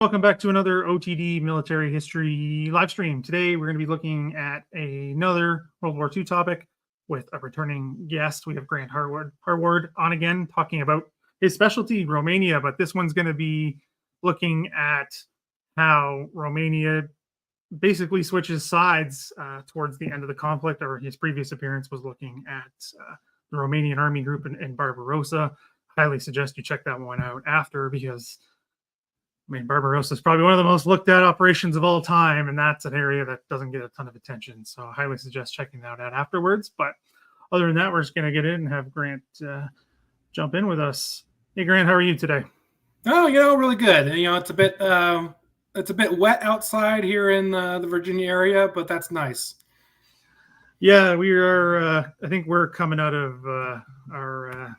Welcome back to another OTD Military History live stream. Today, we're going to be looking at another World War II topic with a returning guest. We have Grant Harward on again, talking about his specialty, Romania, but this one's going to be looking at how Romania basically switches sides towards the end of the conflict, or his previous appearance was looking at the Romanian army group in Barbarossa. Highly suggest you check that one out after, because Barbarossa is probably one of the most looked at operations of all time, and that's an area that doesn't get a ton of attention. So I highly suggest checking that out afterwards. But other than that, we're just going to get in and have Grant jump in with us. Hey, Grant, how are you today? Oh, really good. It's a bit wet outside here in the Virginia area, but that's nice. Yeah, we are. I think we're coming out of our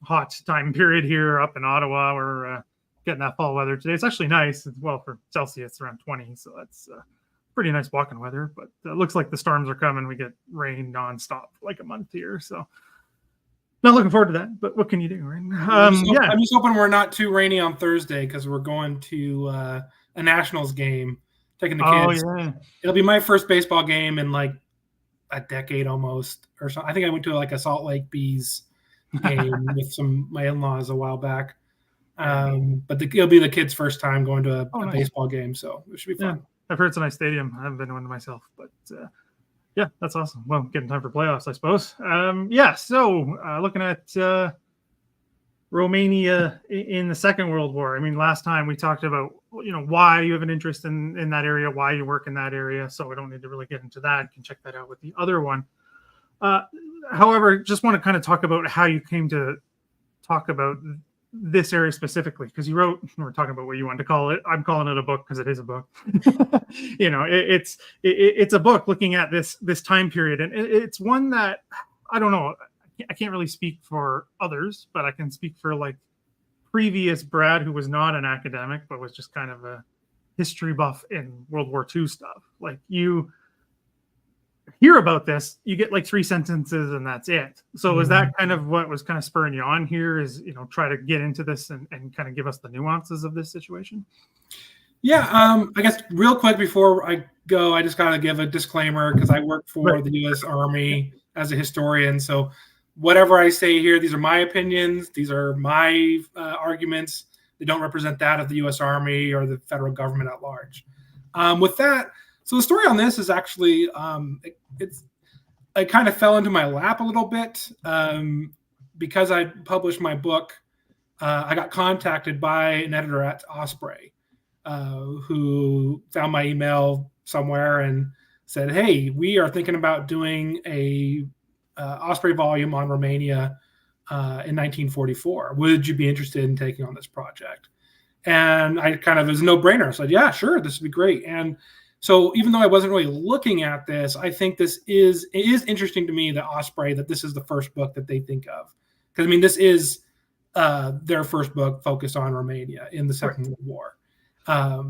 hot time period here up in Ottawa. We're getting that fall weather today. It's actually nice. Well, for Celsius, around 20, so that's pretty nice walking weather. But it looks like the storms are coming. We get rain nonstop for like a month here, so not looking forward to that. But what can you do, right? I'm just hoping we're not too rainy on Thursday, because we're going to a Nationals game, taking the kids. Oh, yeah. It'll be my first baseball game in like a decade almost, or so. I think I went to like a Salt Lake Bees game with my in-laws a while back. But it'll be the kids' first time going to a baseball game, so it should be fun. Yeah. I've heard it's a nice stadium. I haven't been to one myself, but yeah, that's awesome. Well, getting time for playoffs, I suppose. So looking at Romania in the Second World War. I mean, last time we talked about why you have an interest in that area, why you work in that area. So we don't need to really get into that. You can check that out with the other one. However, just want to kind of talk about how you came to talk about this area specifically, because you wrote, we're talking about what you wanted to call it. I'm calling it a book because it is a book. It's a book looking at this time period, and it's one that I don't know. I can't really speak for others, but I can speak for like previous Brad, who was not an academic but was just kind of a history buff in World War II stuff. Like, you hear about this, you get like 3 sentences and that's it. So is that kind of what was kind of spurring you on here, is try to get into this and kind of give us the nuances of this situation? Yeah, I guess real quick before I go, I just gotta give a disclaimer, because I work for the U.S. Army as a historian. So whatever I say here, these are my opinions, these are my arguments. They don't represent that of the U.S. Army or the federal government at large. With that, so the story on this is actually, it kind of fell into my lap a little bit, because I published my book. I got contacted by an editor at Osprey, who found my email somewhere and said, "Hey, we are thinking about doing a Osprey volume on Romania in 1944. Would you be interested in taking on this project?" And I kind of, as a no-brainer, I said, "Yeah, sure, this would be great." And so even though I wasn't really looking at this, I think it is interesting to me that Osprey, that this is the first book that they think of. Because, I mean, this is their first book focused on Romania in the Second World War.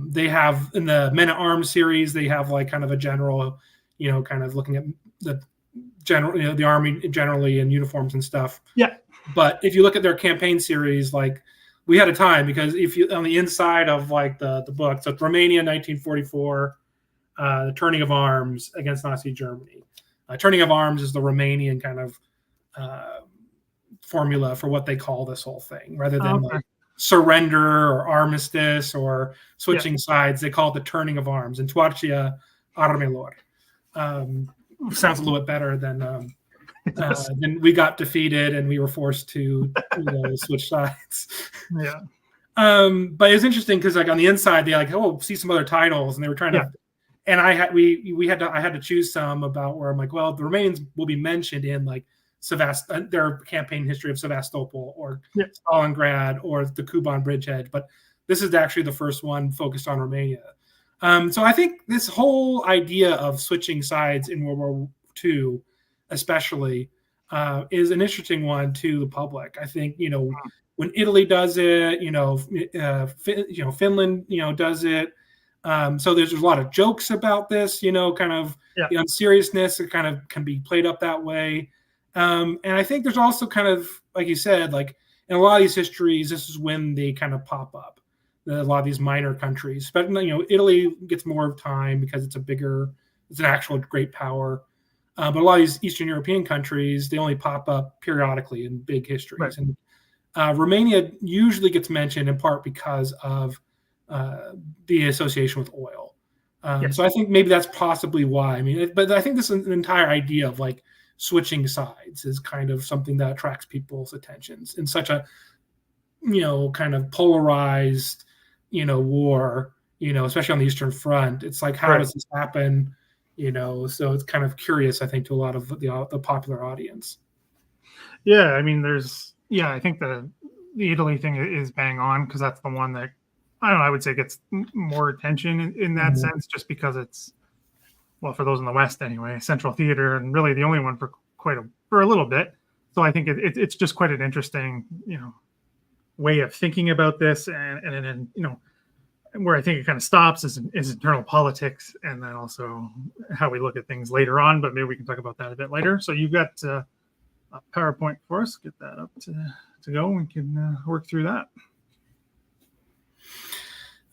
They have, in the Men at Arms series, they have like kind of a general, kind of looking at the general, the Army generally in uniforms and stuff. Yeah. But if you look at their campaign series, like, we had a time, because if you, on the inside of like the book, so it's Romania 1944, the turning of arms against Nazi Germany. Turning of arms is the Romanian kind of formula for what they call this whole thing, rather than like surrender or armistice or switching sides. They call it the turning of arms. Întoarcerea armelor. Sounds a little bit better than we got defeated and we were forced to switch sides. Yeah. But it's interesting because, like, on the inside, they see some other titles, and they were trying to. And I had to choose some about where I'm like, well, the Romanians will be mentioned in like their campaign history of Sevastopol or Stalingrad or the Kuban bridgehead, but this is actually the first one focused on Romania. So I think this whole idea of switching sides in World War II, especially, is an interesting one to the public. I think when Italy does it, Finland does it. So there's a lot of jokes about this, kind of the unseriousness. It kind of can be played up that way. And I think there's also kind of, like you said, like in a lot of these histories, this is when they kind of pop up. a lot of these minor countries. But Italy gets more time because it's an actual great power. But a lot of these Eastern European countries, they only pop up periodically in big histories. Right. And Romania usually gets mentioned in part because of the association with oil. Yes. So I think maybe that's possibly why. I mean, but I think this is an entire idea of like switching sides is kind of something that attracts people's attentions in such a, kind of polarized, war, especially on the Eastern Front. It's like, how does this happen? So it's kind of curious, I think, to a lot of the popular audience. Yeah, I mean, I think the Italy thing is bang on because that's the one that, I don't know, I would say gets more attention in that sense, just because it's, well, for those in the West anyway, Central Theater, and really the only one for a little bit. So I think it's just quite an interesting, way of thinking about this, and where I think it kind of stops is internal politics, and then also how we look at things later on. But maybe we can talk about that a bit later. So you've got a PowerPoint for us. Get that up to go. We can work through that.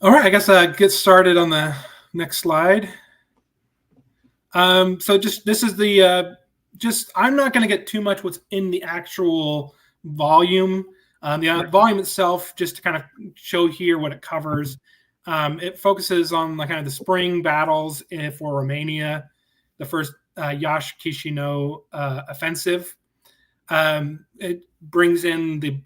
All right, I guess get started on the next slide. So this is the I'm not going to get too much what's in the actual volume. The volume itself, just to kind of show here what it covers. It focuses on kind of the spring battles for Romania, the first Iași Chișinău offensive. It brings in the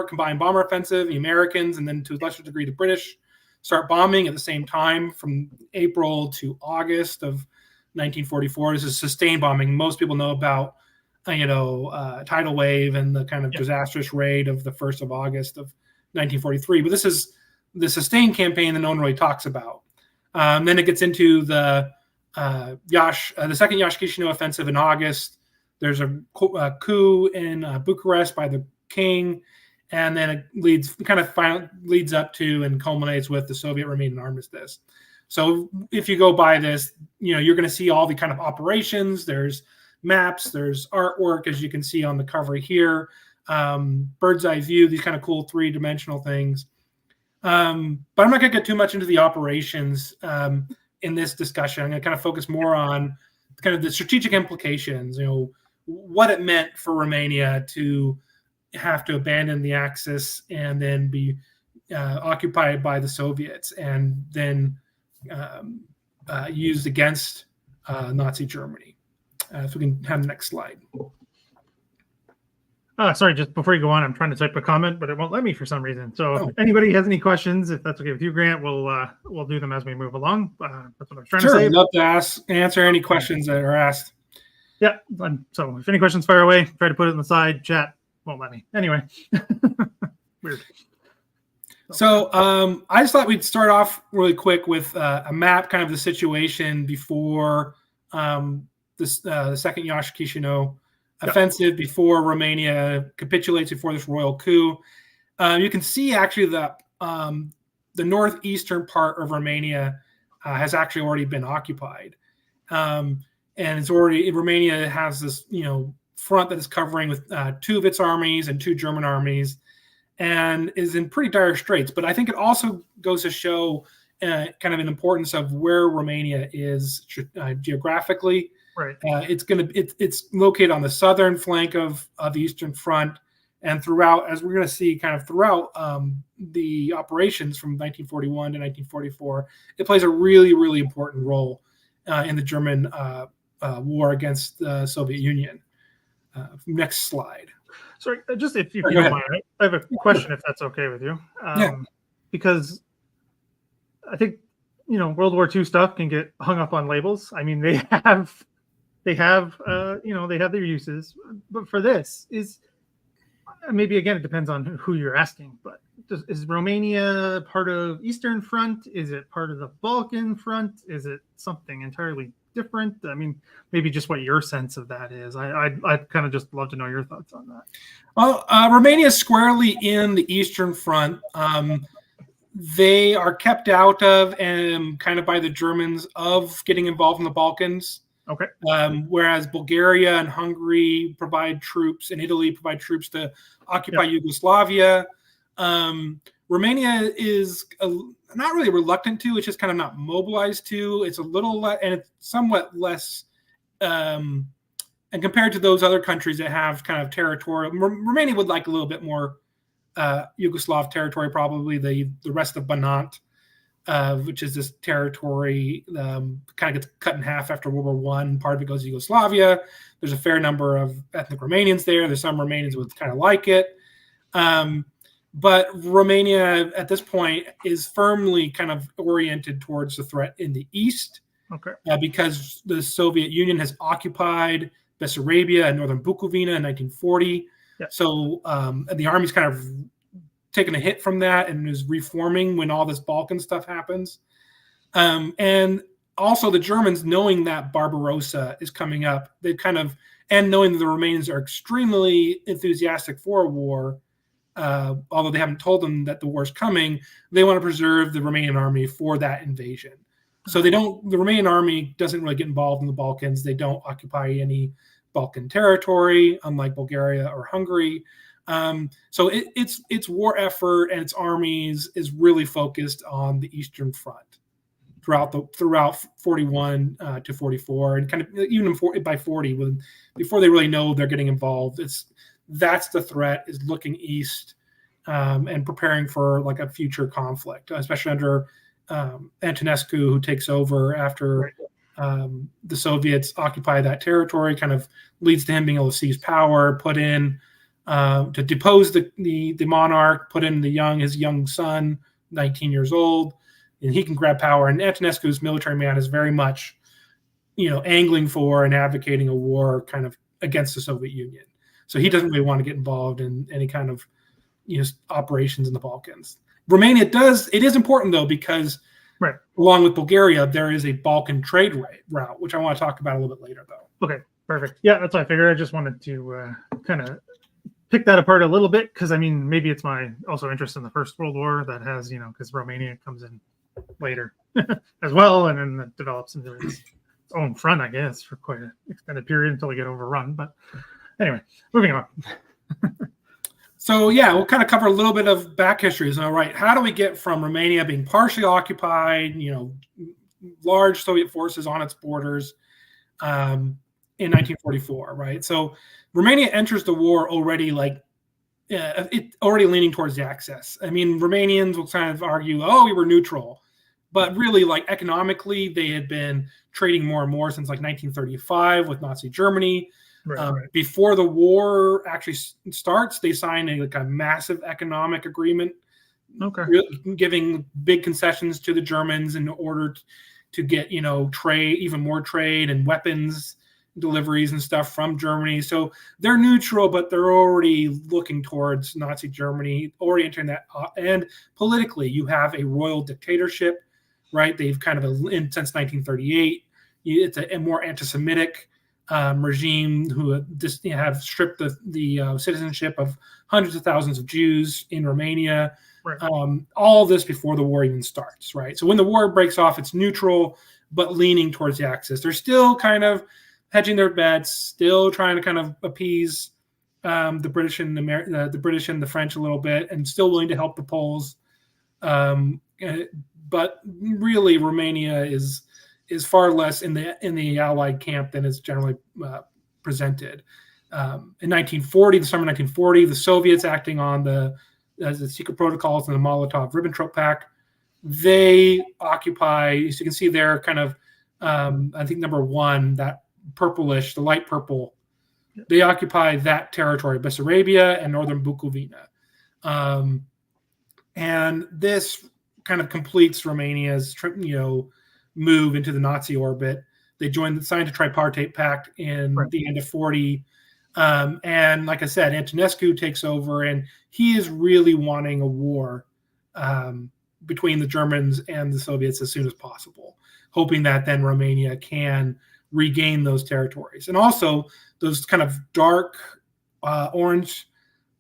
combined bomber offensive, the Americans, and then to a lesser degree the British start bombing at the same time from April to August of 1944. This is sustained bombing. Most people know about tidal wave and the kind of disastrous raid of the 1st of August of 1943. But this is the sustained campaign that no one really talks about. Then it gets into the second Iași Chișinău offensive in August. There's a coup in Bucharest by the king, and then it leads up to and culminates with the Soviet-Romanian armistice. So if you go by this, you're going to see all the kind of operations. There's maps, there's artwork, as you can see on the cover here, bird's eye view, these kind of cool 3-dimensional things. But I'm not going to get too much into the operations in this discussion. I'm going to kind of focus more on kind of the strategic implications, what it meant for Romania to have to abandon the Axis and then be occupied by the Soviets and then used against Nazi Germany. If we can have the next slide. Sorry, just before you go on, I'm trying to type a comment, but it won't let me for some reason. So if anybody has any questions, if that's okay with you, Grant, we'll do them as we move along. That's what I was trying to say. I'd love to answer any questions that are asked. Yeah. So if any questions, fire away. Try to put it in the side chat. Won't let me. Anyway. Weird. So I just thought we'd start off really quick with a map, kind of the situation before the second Iași Chișinău offensive, before Romania capitulates, before this royal coup. You can see actually that the northeastern part of Romania has actually already been occupied. And Romania has this, front that is covering with 2 of its armies and 2 German armies, and is in pretty dire straits. But I think it also goes to show kind of an importance of where Romania is geographically. Right. It's located on the southern flank of the Eastern Front, and throughout, as we're going to see, kind of throughout the operations from 1941 to 1944, it plays a really, really important role in the German war against the Soviet Union. Next slide. Sorry, just if you don't mind, I have a question, if that's okay with you. Because I think, World War II stuff can get hung up on labels. I mean, they have their uses, but for this maybe, again, it depends on who you're asking, but is Romania part of Eastern Front? Is it part of the Balkan Front? Is it something entirely different? I mean, maybe just what your sense of that is. I'd kind of just love to know your thoughts on that. Well, Romania is squarely in the Eastern Front. They are kept out of and kind of by the Germans of getting involved in the Balkans. Okay. Whereas Bulgaria and Hungary provide troops, and Italy provide troops to occupy Yugoslavia. Romania is not really reluctant to. It's just kind of not mobilized to. It's a little and it's somewhat less. And compared to those other countries that have kind of territorial, Romania would like a little bit more Yugoslav territory, probably the rest of Banat, which is this territory, kind of gets cut in half after World War I. Part of it goes to Yugoslavia. There's a fair number of ethnic Romanians there. There's some Romanians who would kind of like it. But Romania at this point is firmly kind of oriented towards the threat in the east. Okay. Because the Soviet Union has occupied Bessarabia and northern Bukovina in 1940. Yeah. So the army's kind of taken a hit from that and is reforming when all this Balkan stuff happens. And also the Germans, knowing that Barbarossa is coming up, they kind of, and knowing that the Romanians are extremely enthusiastic for a war, although they haven't told them that the war is coming, they want to preserve the Romanian army for that invasion. So the Romanian army doesn't really get involved in the Balkans. They don't occupy any Balkan territory, unlike Bulgaria or Hungary. So its war effort and its armies is really focused on the Eastern Front throughout 41 to 44, and kind of even by 40, before they really know they're getting involved. That's the threat, is looking east and preparing for like a future conflict, especially under Antonescu, who takes over after the Soviets occupy that territory, kind of leads to him being able to seize power, put in to depose the monarch, put in his young son, 19 years old, and he can grab power. And Antonescu's military man is very much, angling for and advocating a war kind of against the Soviet Union. So he doesn't really want to get involved in any kind of operations in the Balkans. Romania does. It is important, though, because along with Bulgaria, there is a Balkan trade route, which I want to talk about a little bit later, though. Okay, perfect. Yeah, that's what I figured. I just wanted to kind of pick that apart a little bit, because, I mean, maybe it's my also interest in the First World War that has, because Romania comes in later as well, and then it develops into its own front, I guess, for quite an extended period until we get overrun. But anyway, moving on. So, yeah, we'll kind of cover a little bit of back history. So, right, how do we get from Romania being partially occupied, large Soviet forces on its borders in 1944, right? So, Romania enters the war already already leaning towards the Axis. I mean, Romanians will kind of argue, we were neutral. But really, economically, they had been trading more and more since 1935 with Nazi Germany. Right. Before the war actually starts, they sign a massive economic agreement, giving big concessions to the Germans in order to get trade, even more trade and weapons deliveries and stuff from Germany. So they're neutral, but they're already looking towards Nazi Germany, already entering that. And politically, you have a royal dictatorship, right? They've kind of since 1938. It's a more anti-Semitic regime who just have stripped the citizenship of hundreds of thousands of Jews in Romania. Right. All this before the war even starts, right? So when the war breaks off, it's neutral, but leaning towards the Axis. They're still kind of hedging their bets, still trying to kind of appease the British and the British and the French a little bit, and still willing to help the Poles. But really, Romania is far less in the Allied camp than is generally presented. In 1940, the summer 1940, the Soviets, acting on the secret protocols and the Molotov-Ribbentrop Pact, they occupy. As you can see there, kind of, I think number one, that purplish, the light purple, they occupy that territory, Bessarabia and northern Bukovina, and this kind of completes Romania's move into the Nazi orbit. They signed a tripartite pact in the end of 40. And like I said, Antonescu takes over, and he is really wanting a war between the Germans and the Soviets as soon as possible, hoping that then Romania can regain those territories. And also those kind of dark orange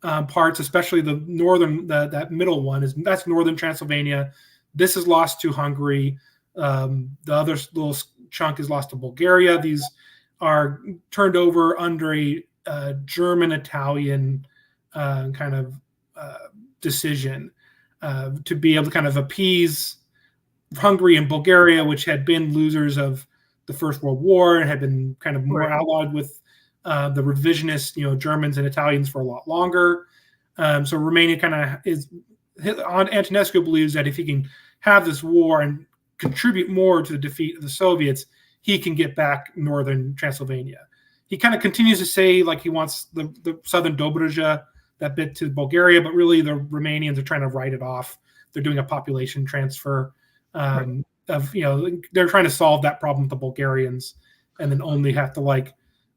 parts, especially the northern, that middle one, that's northern Transylvania. This is lost to Hungary. The other little chunk is lost to Bulgaria. These are turned over under a German-Italian kind of decision. to be able to kind of appease Hungary and Bulgaria, which had been losers of the First World War and had been kind of more allied with the revisionist, Germans and Italians for a lot longer. So Romania kind of is Antonescu believes that if he can have this war and contribute more to the defeat of the Soviets, he can get back northern Transylvania. He kind of continues to say like he wants the southern Dobruja, that bit, to Bulgaria, but really the Romanians are trying to write it off. They're doing a population transfer of, they're trying to solve that problem with the Bulgarians and then only have to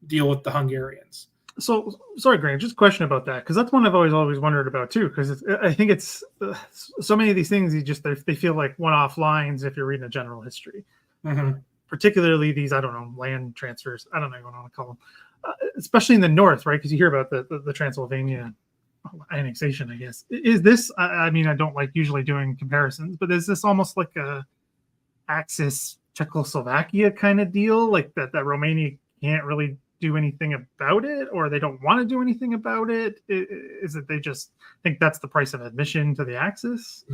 deal with the Hungarians. So sorry, Grant, just a question about that, because that's one I've always wondered about too. Because I think it's so many of these things they feel like one-off lines if you're reading a general history, particularly these land transfers. I don't know what I want to call them, especially in the north, right? Because you hear about the Transylvania annexation. I guess is this. I mean, I don't like usually doing comparisons, but is this almost like a Axis Czechoslovakia kind of deal, like that Romania can't really do anything about it, or they don't want to do anything about it? Is it they just think that's the price of admission to the Axis?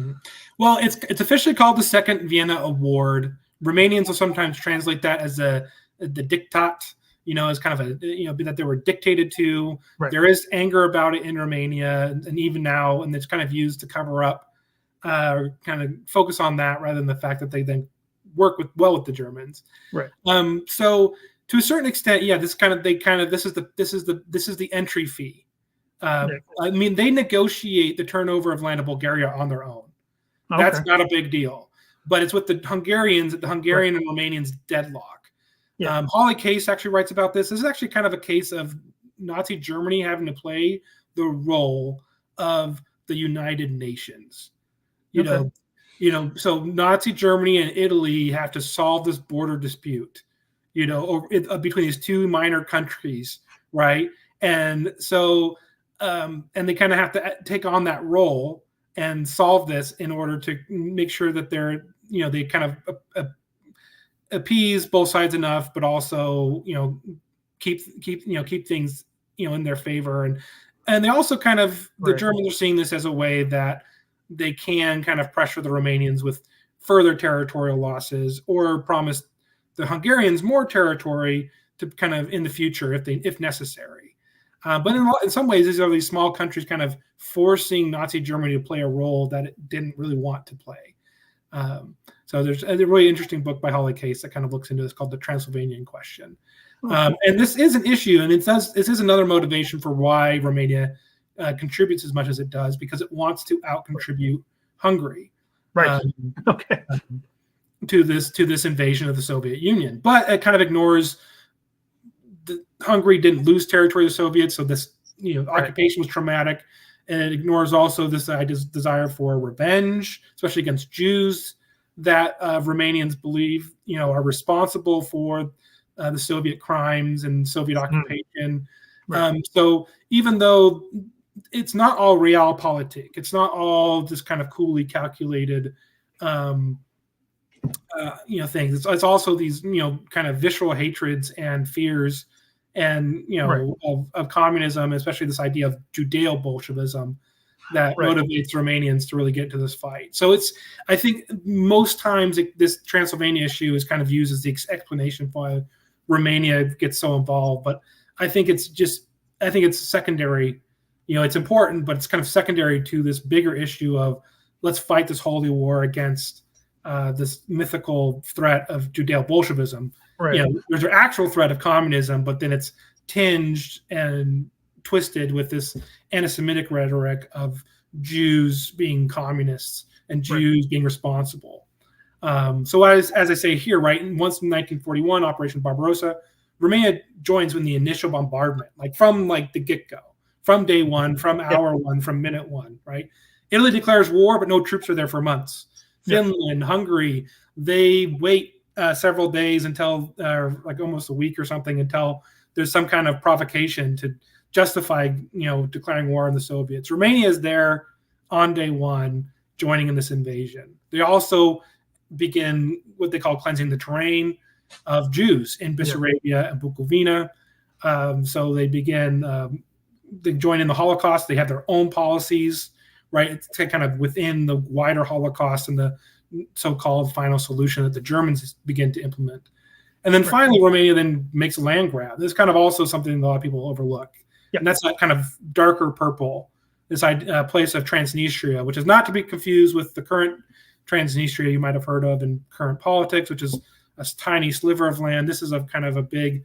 Well, it's officially called the Second Vienna Award. Romanians will sometimes translate that as the diktat, as kind of that they were dictated to. Right. There is anger about it in Romania, and even now, and it's kind of used to cover up, kind of focus on that rather than the fact that they then work well with the Germans. Right. So to a certain extent, this is the entry fee. I mean, they negotiate the turnover of land of Bulgaria on their own. Okay. That's not a big deal, but it's with the Hungarians, the Hungarian and Romanians deadlock. Yeah. Holly Case actually writes about this. This is actually kind of a case of Nazi Germany having to play the role of the United Nations. So Nazi Germany and Italy have to solve this border dispute, between these two minor countries, right? And so, and they kind of have to take on that role and solve this in order to make sure that they're, they kind of appease both sides enough, but also, keep things, in their favor. And they also kind of, the Germans are seeing this as a way that they can kind of pressure the Romanians with further territorial losses, or promise the Hungarians more territory to kind of in the future if necessary. But in some ways, these are these small countries kind of forcing Nazi Germany to play a role that it didn't really want to play. So there's a really interesting book by Holly Case that kind of looks into this called The Transylvanian Question. And this is an issue, and this is another motivation for why Romania contributes as much as it does, because it wants to out-contribute Hungary. Right. To this invasion of the Soviet Union. But it kind of ignores Hungary didn't lose territory to the Soviets, so this occupation was traumatic, and it ignores also this desire for revenge, especially against Jews that Romanians believe are responsible for the Soviet crimes and Soviet occupation. Right. So even though it's not all realpolitik, it's not all just kind of coolly calculated things. It's also these, kind of visceral hatreds and fears and, of communism, especially this idea of Judeo-Bolshevism that motivates Romanians to really get into this fight. So I think most times this Transylvania issue is kind of used as the explanation for why Romania gets so involved. But I think it's secondary. It's important, but it's kind of secondary to this bigger issue of let's fight this holy war against this mythical threat of Judeo-Bolshevism. Right. There's an actual threat of communism, but then it's tinged and twisted with this anti-Semitic rhetoric of Jews being communists and Jews being responsible. So as I say here, once in 1941, Operation Barbarossa, Romania joins in the initial bombardment, from the get-go, from day one, from hour one, from minute one, right? Italy declares war, but no troops are there for months. Finland, Hungary, they wait several days until almost a week or something until there's some kind of provocation to justify, declaring war on the Soviets. Romania is there on day one, joining in this invasion. They also begin what they call cleansing the terrain of Jews in Bessarabia and Bukovina. So they begin, they join in the Holocaust. They have their own policies right? It's kind of within the wider Holocaust and the so-called final solution that the Germans begin to implement. And then finally, Romania then makes a land grab. This is kind of also something that a lot of people overlook. And that's that kind of darker purple, this place of Transnistria, which is not to be confused with the current Transnistria you might have heard of in current politics, which is a tiny sliver of land. This is a kind of a big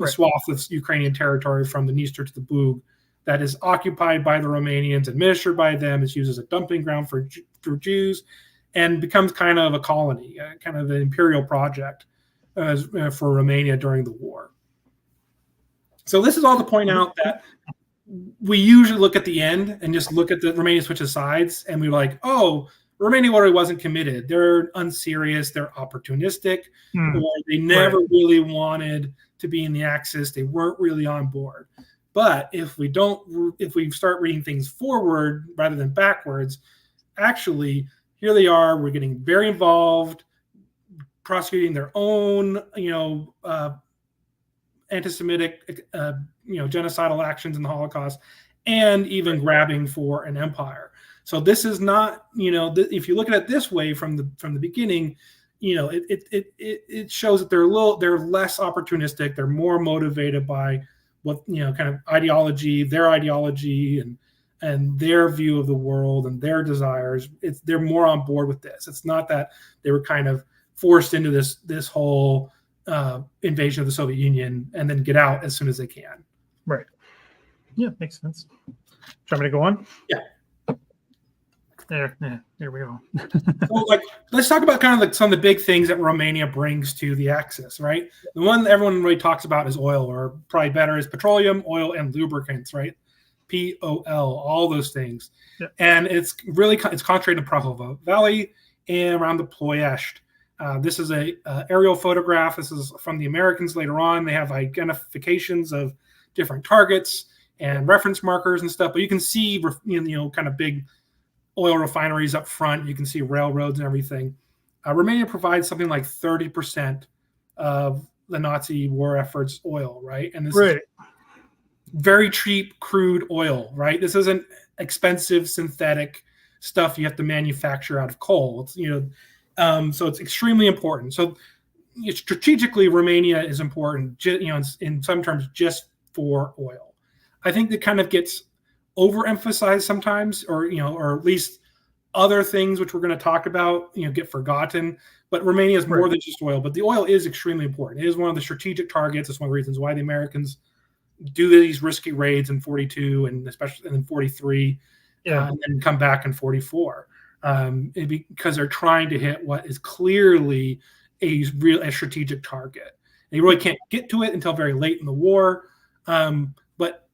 swath of Ukrainian territory from the Dniester to the Bug that is occupied by the Romanians, administered by them. It's used as a dumping ground for Jews, and becomes kind of a colony, kind of an imperial project for Romania during the war. So this is all to point out that we usually look at the end and just look at the Romania switches sides, and we're like, oh, Romania already wasn't committed. They're unserious. They're opportunistic. Or they never really wanted to be in the Axis. They weren't really on board. But if we start reading things forward rather than backwards, actually, here they are. We're getting very involved, prosecuting their own, anti-Semitic, genocidal actions in the Holocaust, and even grabbing for an empire. So this is not, if you look at it this way from the beginning, it shows that they're less opportunistic. They're more motivated by what kind of ideology, their ideology, and their view of the world and their desires. They're more on board with this. It's not that they were kind of forced into this whole invasion of the Soviet Union and then get out as soon as they can. Right. Yeah, makes sense. Do you want me to go on? Yeah. There we go. So, let's talk about kind of some of the big things that Romania brings to the Axis, right? The one that everyone really talks about is oil, or probably better is petroleum, oil, and lubricants, right? POL, all those things. Yeah. And it's concentrated in the Prahovo Valley and around the Ploiești. This is a aerial photograph. This is from the Americans later on. They have identifications of different targets and reference markers and stuff, but you can see, kind of big oil refineries up front. You can see railroads and everything. Romania provides something like 30% of the Nazi war efforts oil, right? And this is very cheap crude oil, right? This isn't expensive synthetic stuff you have to manufacture out of coal. It's, so it's extremely important. So strategically, Romania is important, in some terms, just for oil. I think that kind of gets overemphasized sometimes, or at least other things which we're going to talk about, get forgotten. But Romania is more than just oil. But the oil is extremely important. It is one of the strategic targets. It's one of the reasons why the Americans do these risky raids in 42 and especially in 43, and then come back in 44, because they're trying to hit what is clearly a strategic target. And you really can't get to it until very late in the war. But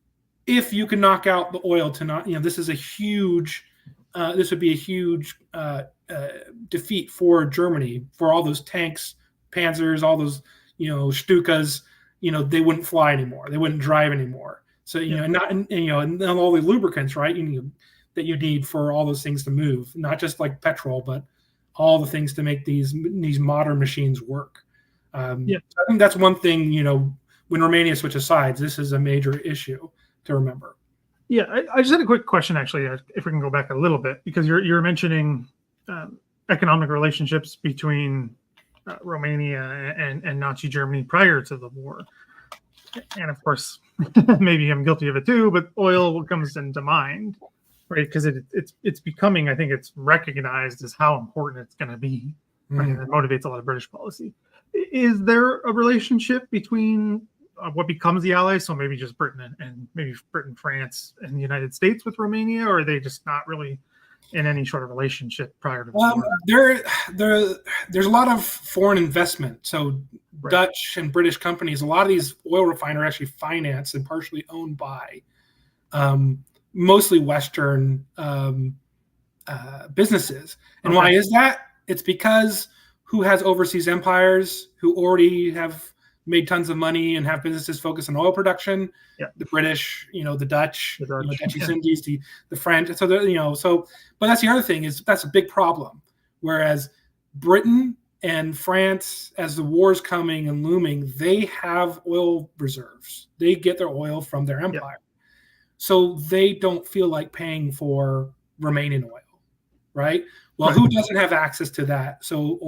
if you can knock out the oil this is a huge, this would be a huge defeat for Germany, for all those tanks, Panzers, all those, Stukas. They wouldn't fly anymore. They wouldn't drive anymore. So, and all the lubricants, right? That you need for all those things to move, not just like petrol, but all the things to make these modern machines work. So I think that's one thing, when Romania switches sides, this is a major issue to remember. Yeah, I just had a quick question, actually, if we can go back a little bit, because you're mentioning economic relationships between Romania and Nazi Germany prior to the war. And of course, maybe I'm guilty of it too, but oil comes into mind, right? Because it's becoming, I think it's recognized as how important it's going to be. Right? And it motivates a lot of British policy. Is there a relationship between what becomes the Allies, so maybe just Britain and maybe Britain, France, and the United States with Romania, or are they just not really in any sort of relationship prior to the war? There's a lot of foreign investment. So Dutch and British companies, a lot of these oil refineries are actually financed and partially owned by mostly Western businesses. And why is that? It's because who has overseas empires who already have made tons of money and have businesses focused on oil production. The British, the Dutch, Dutch East Indies, the French. So, but that's the other thing, is that's a big problem. Whereas Britain and France, as the war's coming and looming, they have oil reserves. They get their oil from their empire. So they don't feel like paying for Romanian oil, right? Well, who doesn't have access to that? So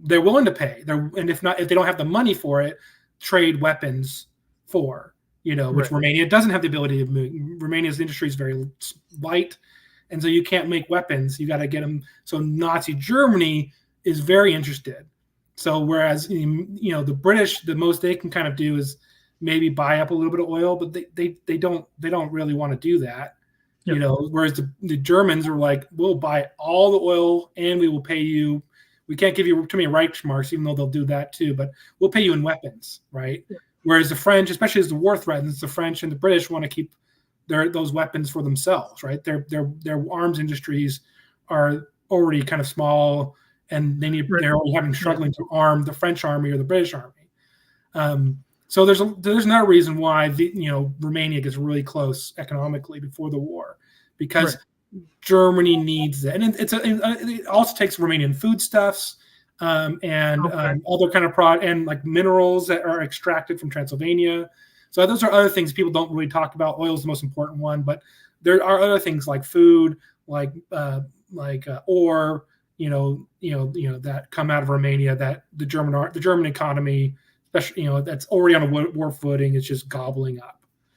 they're willing to pay. And if they don't have the money for it, trade weapons for, which Romania doesn't have the ability to move. Romania's industry is very light, and so you can't make weapons. You got to get them. So Nazi Germany is very interested. So whereas the British, the most they can kind of do is maybe buy up a little bit of oil, but they don't really want to do that. Whereas the Germans are like, we'll buy all the oil and we will pay you. We can't give you too many Reichsmarks, even though they'll do that too, but we'll pay you in weapons, right? Yeah. Whereas the French, especially as the war threatens, the French and the British want to keep those weapons for themselves, right? Their arms industries are already kind of small, and they're already struggling to arm the French army or the British army. So there's no reason why Romania gets really close economically before the war, because Germany needs it, and it also takes Romanian foodstuffs and other kind of and like minerals that are extracted from Transylvania. So those are other things people don't really talk about. Oil is the most important one, but there are other things like food, like ore, that come out of Romania that the German economy, especially that's already on a war footing, is just gobbling up.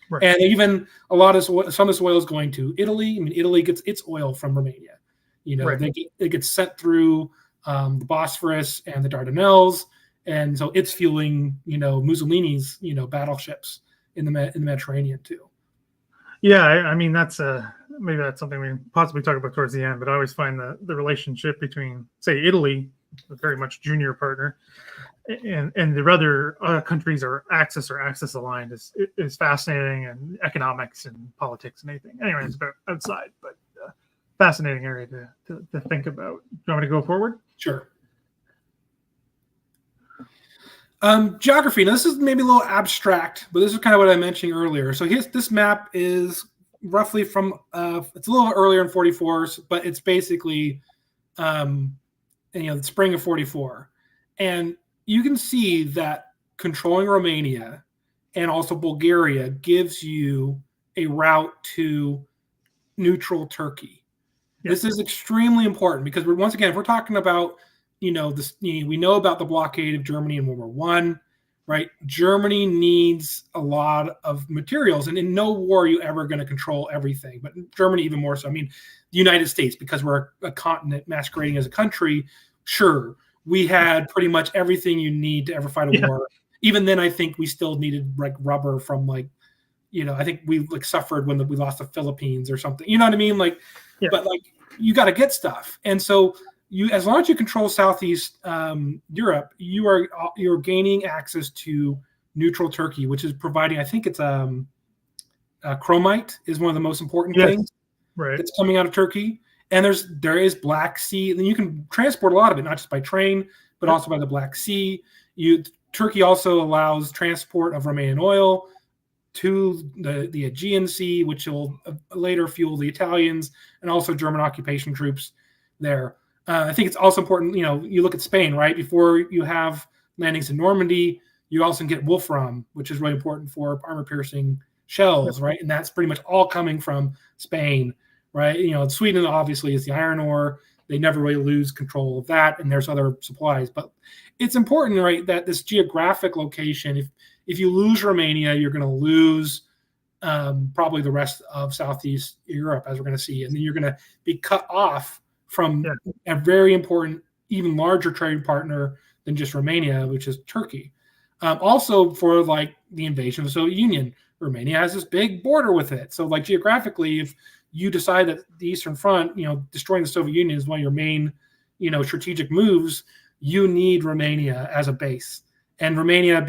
Right. And even some of this oil is going to Italy. I mean, Italy gets its oil from Romania. It gets sent through the Bosphorus and the Dardanelles, and so it's fueling Mussolini's battleships in the Mediterranean too. Yeah, I mean that's maybe that's something we can possibly talk about towards the end. But I always find the relationship between, say, Italy, a very much junior partner, and the other countries are axis aligned is fascinating, and economics and politics and anything. Anyway, it's about outside, but fascinating area to think about. Do you want me to go forward? Sure. Geography. Now, this is maybe a little abstract, but this is kind of what I mentioned earlier. So this map is roughly from it's a little earlier in 44, but it's basically the spring of 44, and you can see that controlling Romania and also Bulgaria gives you a route to neutral Turkey. Yep. This is extremely important because once again, if we're talking about we know about the blockade of Germany in World War I, right? Germany needs a lot of materials, and in no war are you ever going to control everything, but Germany even more so. I mean, the United States, because we're a continent masquerading as a country, sure, we had pretty much everything you need to ever fight a war. Even then, I think we still needed like rubber from I think we suffered when we lost the Philippines or something. You know what I mean? But you got to get stuff, and so. As long as you control Southeast Europe, you're gaining access to neutral Turkey, which is providing. I think it's chromite is one of the most important things that's coming out of Turkey. And there is Black Sea, and you can transport a lot of it, not just by train, but also by the Black Sea. Turkey also allows transport of Romanian oil to the Aegean Sea, which will later fuel the Italians and also German occupation troops there. I think it's also important, you look at Spain, right? Before you have landings in Normandy, you also get Wolfram, which is really important for armor-piercing shells, right? And that's pretty much all coming from Spain, right? Sweden obviously is the iron ore. They never really lose control of that, and there's other supplies. But it's important, right, that this geographic location, if you lose Romania, you're going to lose probably the rest of Southeast Europe, as we're going to see. And then you're going to be cut off from a very important, even larger trade partner than just Romania, which is Turkey. Also, for the invasion of the Soviet Union, Romania has this big border with it. So, geographically, if you decide that the Eastern Front, destroying the Soviet Union is one of your main, strategic moves, you need Romania as a base. And Romania,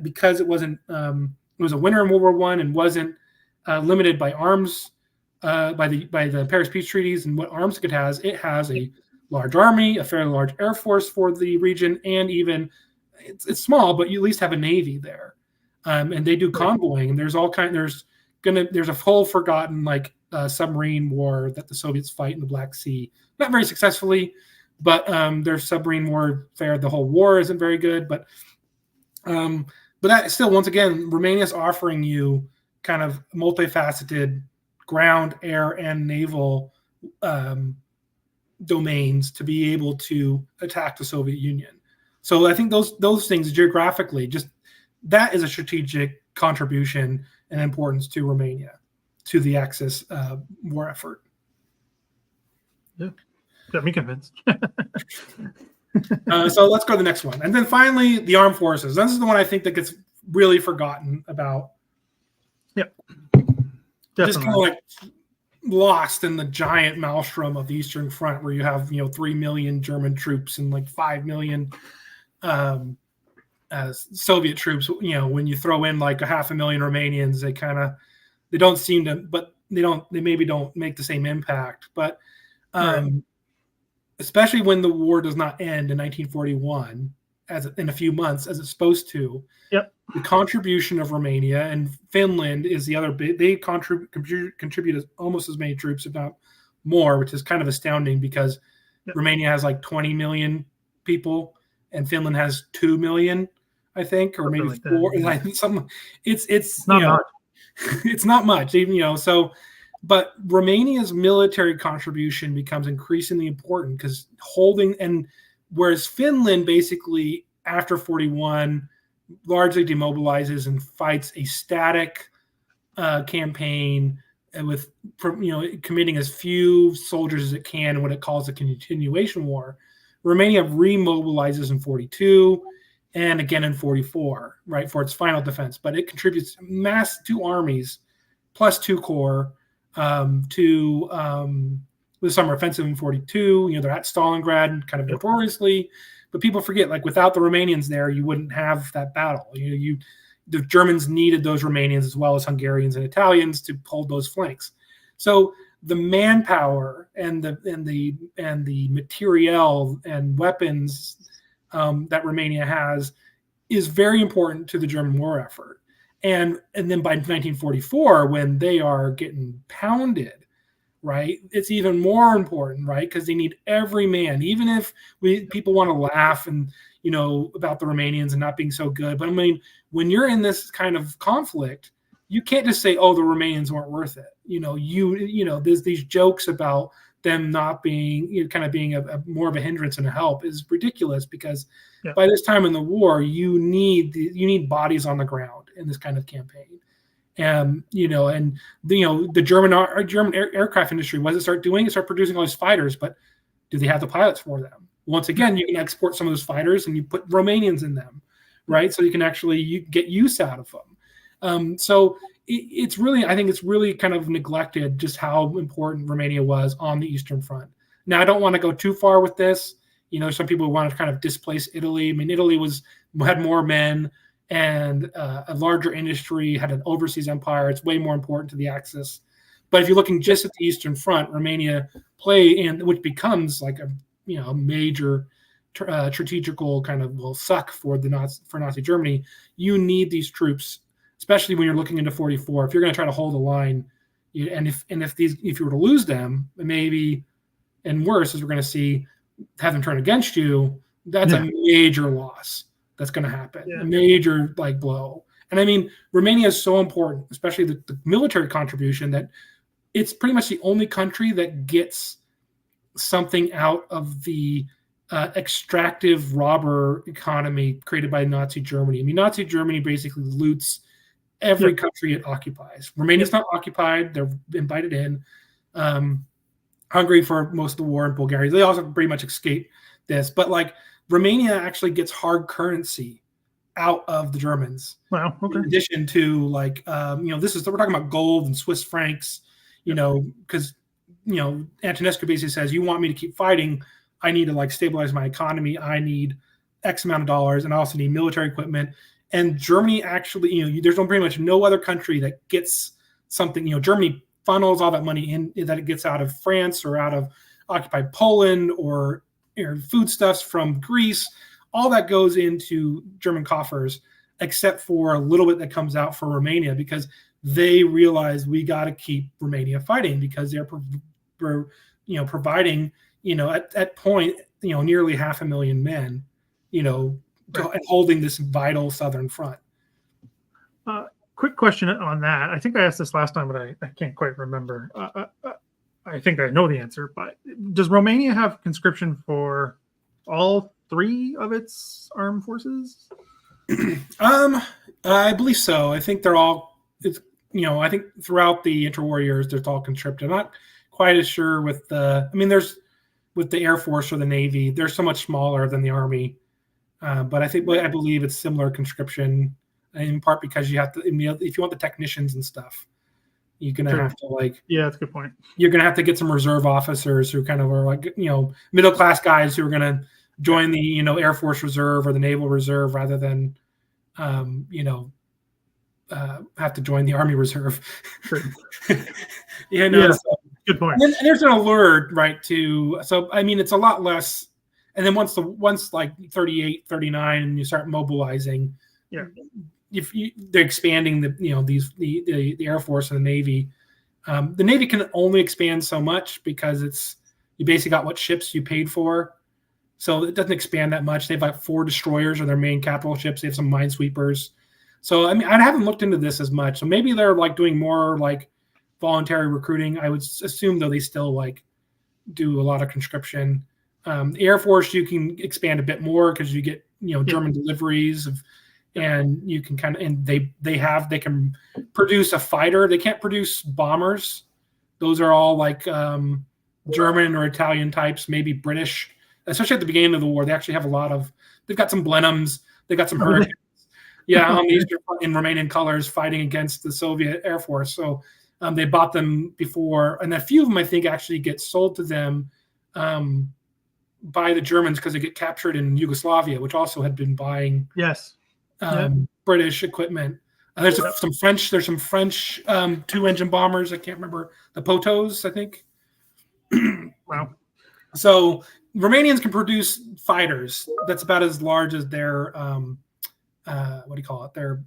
because it wasn't, it was a winner in World War I and wasn't limited by arms. By the Paris Peace Treaties and what arms it has a large army, a fairly large air force for the region, and even it's small, but you at least have a navy there, and they do convoying. And there's a whole forgotten submarine war that the Soviets fight in the Black Sea, not very successfully, but their submarine warfare, the whole war isn't very good, but that still, once again, Romania is offering you kind of multifaceted ground, air, and naval domains to be able to attack the Soviet Union. So I think those things geographically, just that is a strategic contribution and importance to Romania, to the Axis war effort. Yeah, got me convinced. So let's go to the next one. And then finally, the armed forces. This is the one I think that gets really forgotten about. Yep. Just kind of like lost in the giant maelstrom of the Eastern Front, where you have 3 million German troops and like 5 million Soviet troops. When you throw in like 500,000 Romanians, they don't seem to, but they maybe don't make the same impact. But especially when the war does not end in 1941, in a few months as it's supposed to. Yep. The contribution of Romania and Finland is the other big. They contribute almost as many troops, if not more, which is kind of astounding because Romania has like 20 million people and Finland has 2 million, I think, or maybe like 4. It's not much. It's not much, even so. But Romania's military contribution becomes increasingly important because whereas Finland basically after 41 largely demobilizes and fights a static campaign with committing as few soldiers as it can in what it calls a continuation war. Romania remobilizes in 42 and again in 44, right, for its final defense. But it contributes 2 armies plus 2 corps to the summer offensive in 42. They're at Stalingrad kind of notoriously, but people forget, like, without the Romanians there, you wouldn't have that battle. The Germans needed those Romanians as well as Hungarians and Italians to hold those flanks. So the manpower and the materiel and weapons that Romania has is very important to the German war effort. And then by 1944, when they are getting pounded, right, it's even more important, right, because they need every man. Even if people want to laugh and about the Romanians and not being so good, but I mean, when you're in this kind of conflict, you can't just say, "Oh, the Romanians weren't worth it." There's these jokes about them not being kind of being a more of a hindrance and a help is ridiculous because by this time in the war, you need bodies on the ground in this kind of campaign. The German aircraft industry, what does it start doing? It start producing all these fighters, but do they have the pilots for them? Once again, you can export some of those fighters and you put Romanians in them, right? So you can actually get use out of them. So it's really, I think it's really kind of neglected just how important Romania was on the Eastern Front. Now, I don't want to go too far with this. Some people want to kind of displace Italy. I mean, Italy had more men and a larger industry, had an overseas empire. It's way more important to the Axis. But if you're looking just at the Eastern Front, Romania which becomes like a major strategical kind of suck for Nazi Germany. You need these troops, especially when you're looking into 44. If you're going to try to hold a line, if you were to lose them, maybe, and worse, as we're going to see, have them turn against you, that's a major loss. That's going to happen. A major blow. And I mean, Romania is so important, especially the military contribution, that it's pretty much the only country that gets something out of the extractive robber economy created by Nazi Germany. I mean, Nazi Germany basically loots every country it occupies. Romania's not occupied. They're invited in. Hungary for most of the war, and Bulgaria. They also pretty much escape this. But Romania actually gets hard currency out of the Germans. Wow. Okay. In addition to we're talking about gold and Swiss francs, because Antonescu basically says, you want me to keep fighting, I need to stabilize my economy. I need X amount of dollars, and I also need military equipment. And Germany actually, there's pretty much no other country that gets something. Germany funnels all that money in that it gets out of France or out of occupied Poland or foodstuffs from Greece. All that goes into German coffers, except for a little bit that comes out for Romania, because they realize we got to keep Romania fighting, because they're providing at point nearly 500,000 men and holding this vital southern front. quick question on that. I think I asked this last time, but I can't quite remember. I think I know the answer, but does Romania have conscription for all 3 of its armed forces? I believe so. I think they're all. It's I think throughout the interwar years, they're all conscripted. I'm not quite as sure with the. I mean, there's with the Air Force or the Navy, they're so much smaller than the Army. But I believe it's similar conscription, in part because you have to. If you want the technicians and stuff, you're gonna have to Yeah, that's a good point. You're gonna have to get some reserve officers who kind of are middle class guys who are gonna join the Air Force Reserve or the Naval Reserve rather than have to join the Army Reserve. Sure. So, good point. And there's an allure, right? So I mean, it's a lot less. And then once like 38, 39, and you start mobilizing, they're expanding the Air Force and the Navy. The Navy can only expand so much because you basically got what ships you paid for. So it doesn't expand that much. They have like 4 destroyers are their main capital ships. They have some minesweepers. So I mean, I haven't looked into this as much. So maybe they're like doing more like voluntary recruiting. I would assume though they still like do a lot of conscription. The Air Force you can expand a bit more because you get German deliveries and you can they can produce a fighter. They can't produce bombers. Those are all like German or Italian types, maybe British. Especially at the beginning of the war, they actually have they've got some Blenheims, they've got some Hurricanes, on the Eastern Front in Romanian colors fighting against the Soviet Air Force. So they bought them before, and a few of them I think actually get sold to them by the Germans because they get captured in Yugoslavia, which also had been buying British equipment. There's some French 2-engine bombers. I can't remember the Potos, I think. Wow. So Romanians can produce fighters that's about as large as their what do you call it? Their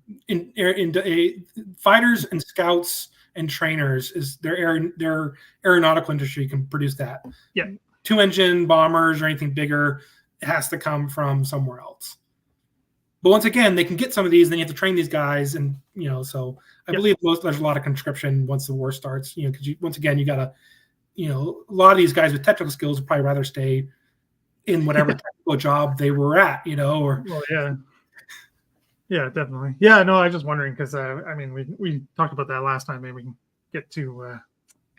fighters and scouts and trainers is their aeronautical industry can produce that. Yeah. 2-engine bombers or anything bigger has to come from somewhere else. But once again, they can get some of these, and then you have to train these guys, and so I believe there's a lot of conscription once the war starts. Because once again, you gotta. A lot of these guys with technical skills would probably rather stay in whatever technical job they were at, or. Well, yeah, definitely. Yeah, no, I was just wondering because I mean, we talked about that last time. Maybe we can get to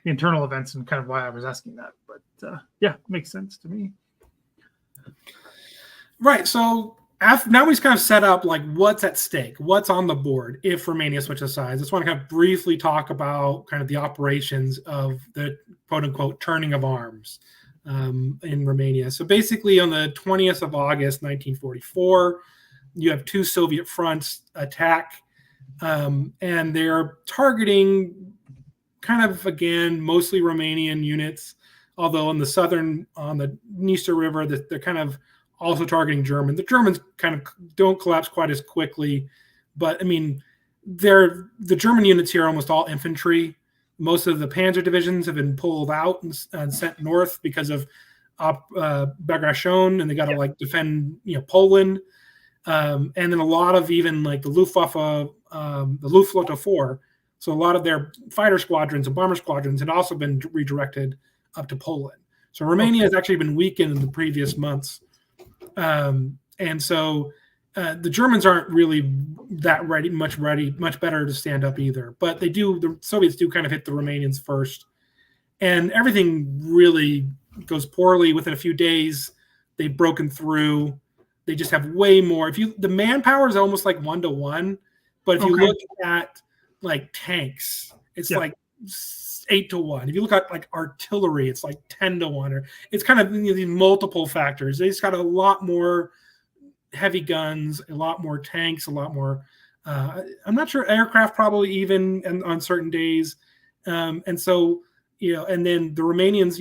the internal events and kind of why I was asking that. But makes sense to me. Right. So now we've kind of set up like what's at stake, what's on the board if Romania switches sides. I just want to kind of briefly talk about kind of the operations of the quote unquote turning of arms in Romania. So basically on the 20th of August, 1944, you have 2 Soviet fronts attack and they're targeting kind of, again, mostly Romanian units, although on the Dniester River, they're kind of also targeting German. The Germans kind of don't collapse quite as quickly, but I mean, the German units here are almost all infantry. Most of the panzer divisions have been pulled out and sent north because of Bagration, and they got to defend Poland. And then a lot of even like the Luftwaffe, the Luftflotte 4. So a lot of their fighter squadrons and bomber squadrons had also been redirected up to Poland. So Romania has actually been weakened in the previous months. And so the Germans aren't really that much better to stand up either. But the Soviets do kind of hit the Romanians first. And everything really goes poorly. Within a few days, they've broken through. They just have way more. The manpower is almost like 1-to-1. But if you look at like tanks, it's like 8-to-1. If you look at like artillery, it's like 10-to-1. Or it's kind of these multiple factors. They just got a lot more heavy guns, a lot more tanks, a lot more. I'm not sure aircraft probably even on certain days, and so and then the Romanians,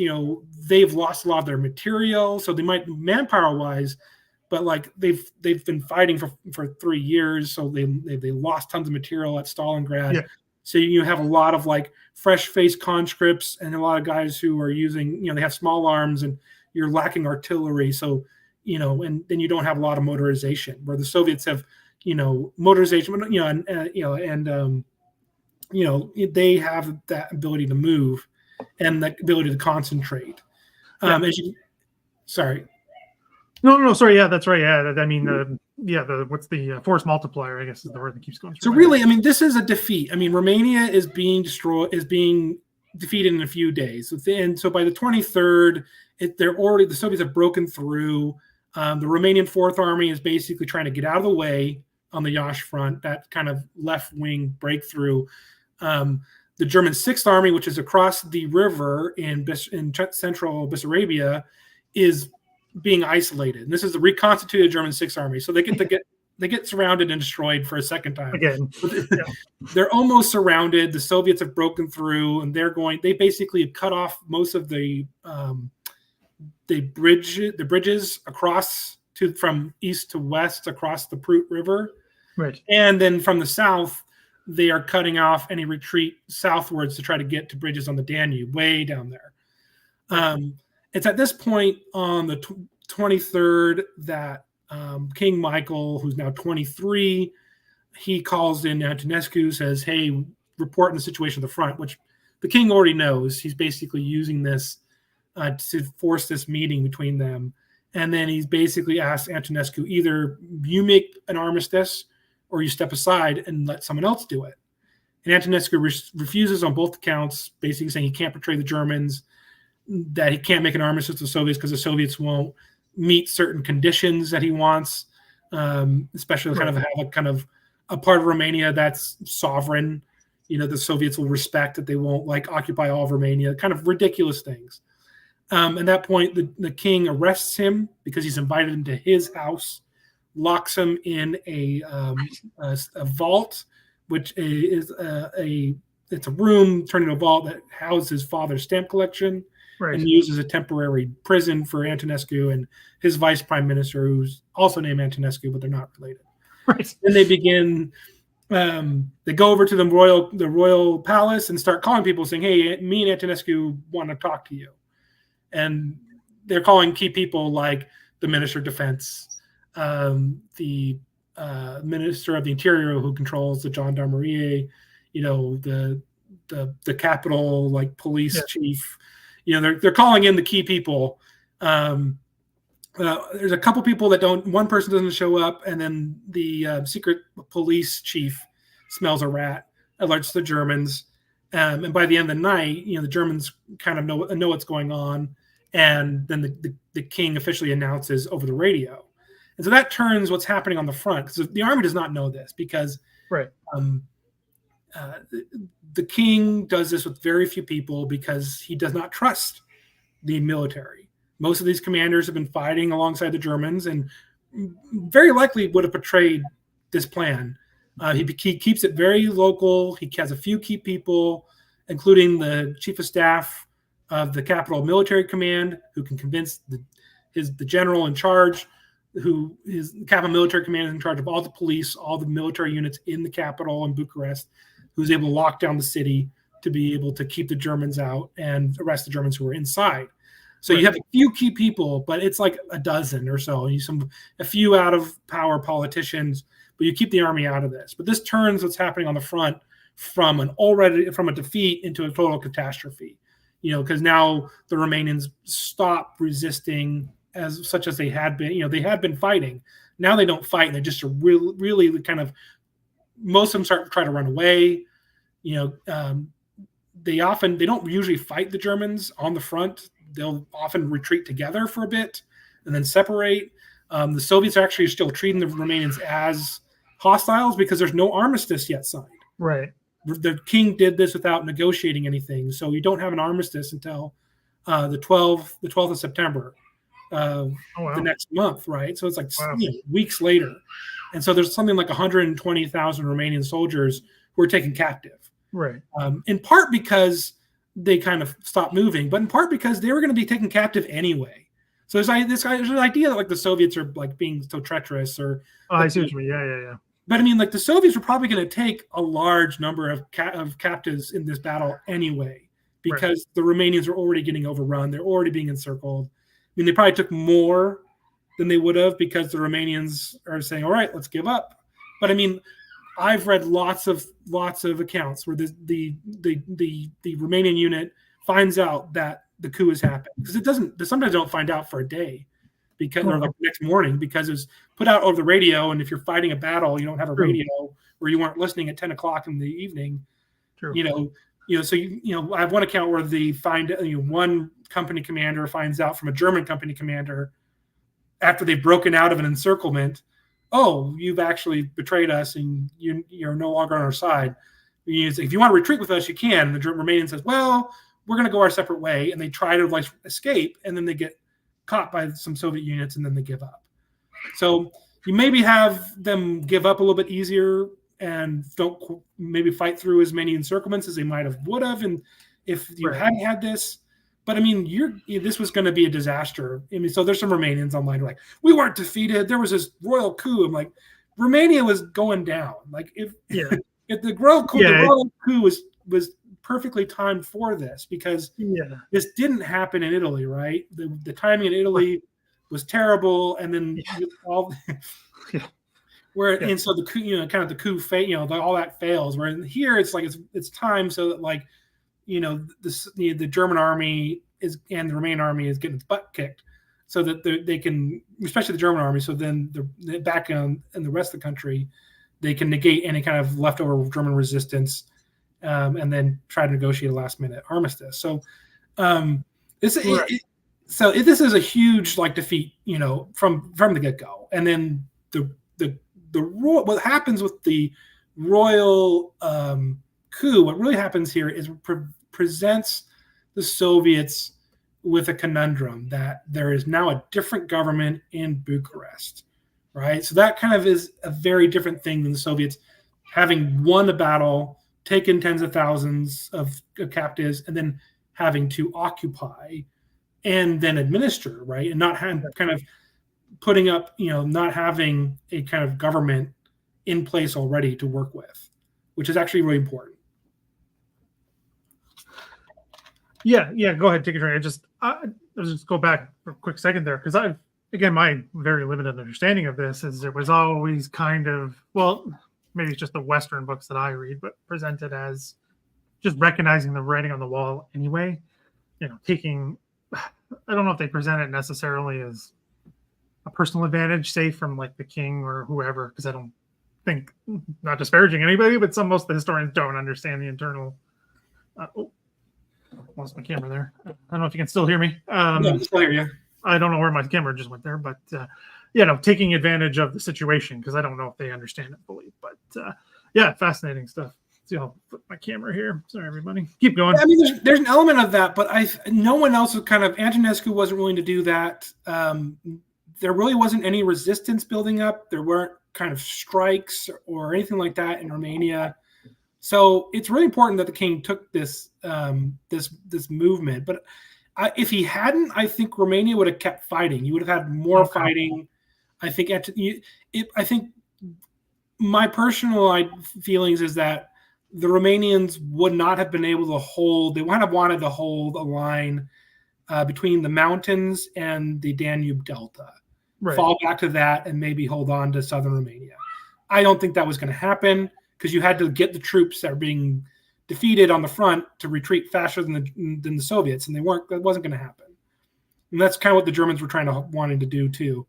they've lost a lot of their material, so they might manpower wise, but like they've been fighting for 3 years, so they lost tons of material at Stalingrad. Yeah. So you have a lot of like fresh-faced conscripts and a lot of guys who are using, they have small arms and you're lacking artillery. So, and then you don't have a lot of motorization where the Soviets have, motorization, they have that ability to move and the ability to concentrate. Sorry. No, sorry. Yeah, that's right. Yeah, I mean, what's the force multiplier? I guess is the word that keeps going. So really, I mean, this is a defeat. I mean, Romania is being defeated in a few days. And so by the 23rd, the Soviets have broken through. The Romanian Fourth Army is basically trying to get out of the way on the Yash front, that kind of left-wing breakthrough. The German Sixth Army, which is across the river in central Bessarabia, is being isolated. And this is the reconstituted German Sixth Army. So they get surrounded and destroyed for a second time. Again. Yeah. They're almost surrounded. The Soviets have broken through, and they basically have cut off most of the bridges across from east to west across the Prut River. Right. And then from the south, they are cutting off any retreat southwards to try to get to bridges on the Danube, way down there. It's at this point on the 23rd that King Michael, who's now 23, he calls in Antonescu, says, hey, report on the situation at the front, which the king already knows. He's basically using this to force this meeting between them. And then he's basically asked Antonescu, either you make an armistice or you step aside and let someone else do it. And Antonescu refuses on both accounts, basically saying he can't betray the Germans, that he can't make an armistice with the Soviets because the Soviets won't meet certain conditions that he wants, especially kind of a part of Romania that's sovereign. The Soviets will respect that they won't occupy all of Romania, kind of ridiculous things. At that point, the king arrests him because he's invited into his house, locks him in a vault, which is it's a room turned into a vault that houses his father's stamp collection. Right. And used as a temporary prison for Antonescu and his vice prime minister, who's also named Antonescu, but they're not related. Right. Then they begin. They go over to the royal palace and start calling people, saying, "Hey, me and Antonescu want to talk to you." And they're calling key people like the Minister of Defense, the Minister of the Interior, who controls the gendarmerie, the capital police chief. They're calling in the key people. There's a couple people that don't. One person doesn't show up, and then the secret police chief smells a rat, alerts the Germans, and by the end of the night, the Germans kind of know what's going on, and then the king officially announces over the radio, and so that turns what's happening on the front, because the army does not know this, because right. The king does this with very few people because he does not trust the military. Most of these commanders have been fighting alongside the Germans and very likely would have betrayed this plan. He keeps it very local. He has a few key people, including the chief of staff of the Capital Military Command, who can convince the general in charge, who is the Capital Military Command, is in charge of all the police, all the military units in the capital in Bucharest, who's able to lock down the city to be able to keep the Germans out and arrest the Germans who are inside. So right. You have a few key people, but it's like a dozen or so. A few out of power politicians, but you keep the army out of this. But this turns what's happening on the front from a defeat into a total catastrophe. Because now the Romanians stop resisting as they had been. They had been fighting. Now they don't fight, and they just really kind of. Most of them try to run away. They don't usually fight the Germans on the front. They'll often retreat together for a bit and then separate. The Soviets actually are still treating the Romanians as hostiles because there's no armistice yet signed. Right. The king did this without negotiating anything, so you don't have an armistice until the 12th of September, the next month, right? So it's weeks later. And so there's something like 120,000 Romanian soldiers who are taken captive. Right. In part because they kind of stopped moving, but in part because they were going to be taken captive anyway. So there's an idea that the Soviets are being so treacherous, or I see what you mean. Yeah. But I mean, the Soviets were probably going to take a large number of captives in this battle anyway, because the Romanians are already getting overrun. They're already being encircled. I mean, they probably took more than they would have because the Romanians are saying, all right, let's give up. But I mean, I've read lots of accounts where the Romanian unit finds out that the coup has happened, because they sometimes don't find out for a day, because or like the next morning, because it's put out over the radio. And if you're fighting a battle, you don't have a radio, or you weren't listening at 10 o'clock in the evening. True. So I have one account where they find one company commander finds out from a German company commander after they've broken out of an encirclement, oh, you've actually betrayed us and you're no longer on our side. If you want to retreat with us, you can. And the Romanian says, well, we're going to go our separate way. And they try to like escape, and then they get caught by some Soviet units, and then they give up. So you maybe have them give up a little bit easier and don't maybe fight through as many encirclements as they would have. And if you hadn't had this, but I mean, this was going to be a disaster. I mean, so there's some Romanians online who are like, we weren't defeated. There was this royal coup. I'm like, Romania was going down. Like if the royal coup, was perfectly timed for this, because this didn't happen in Italy, right? The timing in Italy was terrible, and then all. And so the coup, kind of the coup, all that fails. Where here it's like it's time so that like, the German army and the Romanian army is getting its butt kicked, so that they can, especially the German army. So then the back in the rest of the country, they can negate any kind of leftover German resistance, and then try to negotiate a last minute armistice. So this is a huge like defeat, from the get go. And then what happens with the royal coup, what really happens here is presents the Soviets with a conundrum that there is now a different government in Bucharest, right? So that kind of is a very different thing than the Soviets having won a battle, taken tens of thousands of captives, and then having to occupy and then administer, right? And not having kind of putting up, not having a kind of government in place already to work with, which is actually really important. Yeah. Go ahead, take a drink. I'll just go back for a quick second there, because my very limited understanding of this is it was always kind of, well, maybe it's just the Western books that I read, but presented as just recognizing the writing on the wall anyway. Taking, I don't know if they present it necessarily as a personal advantage, say from like the king or whoever, because I don't think, not disparaging anybody, but most of the historians don't understand the internal. Lost my camera there. I don't know if you can still hear me. I can still hear you. I don't know where my camera just went there, but taking advantage of the situation, because I don't know if they understand it fully. But fascinating stuff. See, I'll put my camera here. Sorry, everybody. Keep going. Yeah, I mean, there's an element of that, but no one else was kind of, Antonescu wasn't willing to do that. There really wasn't any resistance building up. There weren't kind of strikes or anything like that in Romania. So it's really important that the king took this this movement. But if he hadn't, I think Romania would have kept fighting. You would have had more fighting. I think my personal feelings is that the Romanians would not have been able to hold. They would have wanted to hold a line between the mountains and the Danube Delta. Right. Fall back to that and maybe hold on to southern Romania. I don't think that was going to happen, because you had to get the troops that are being defeated on the front to retreat faster than the Soviets, and that wasn't going to happen. And that's kind of what the Germans were wanting to do too.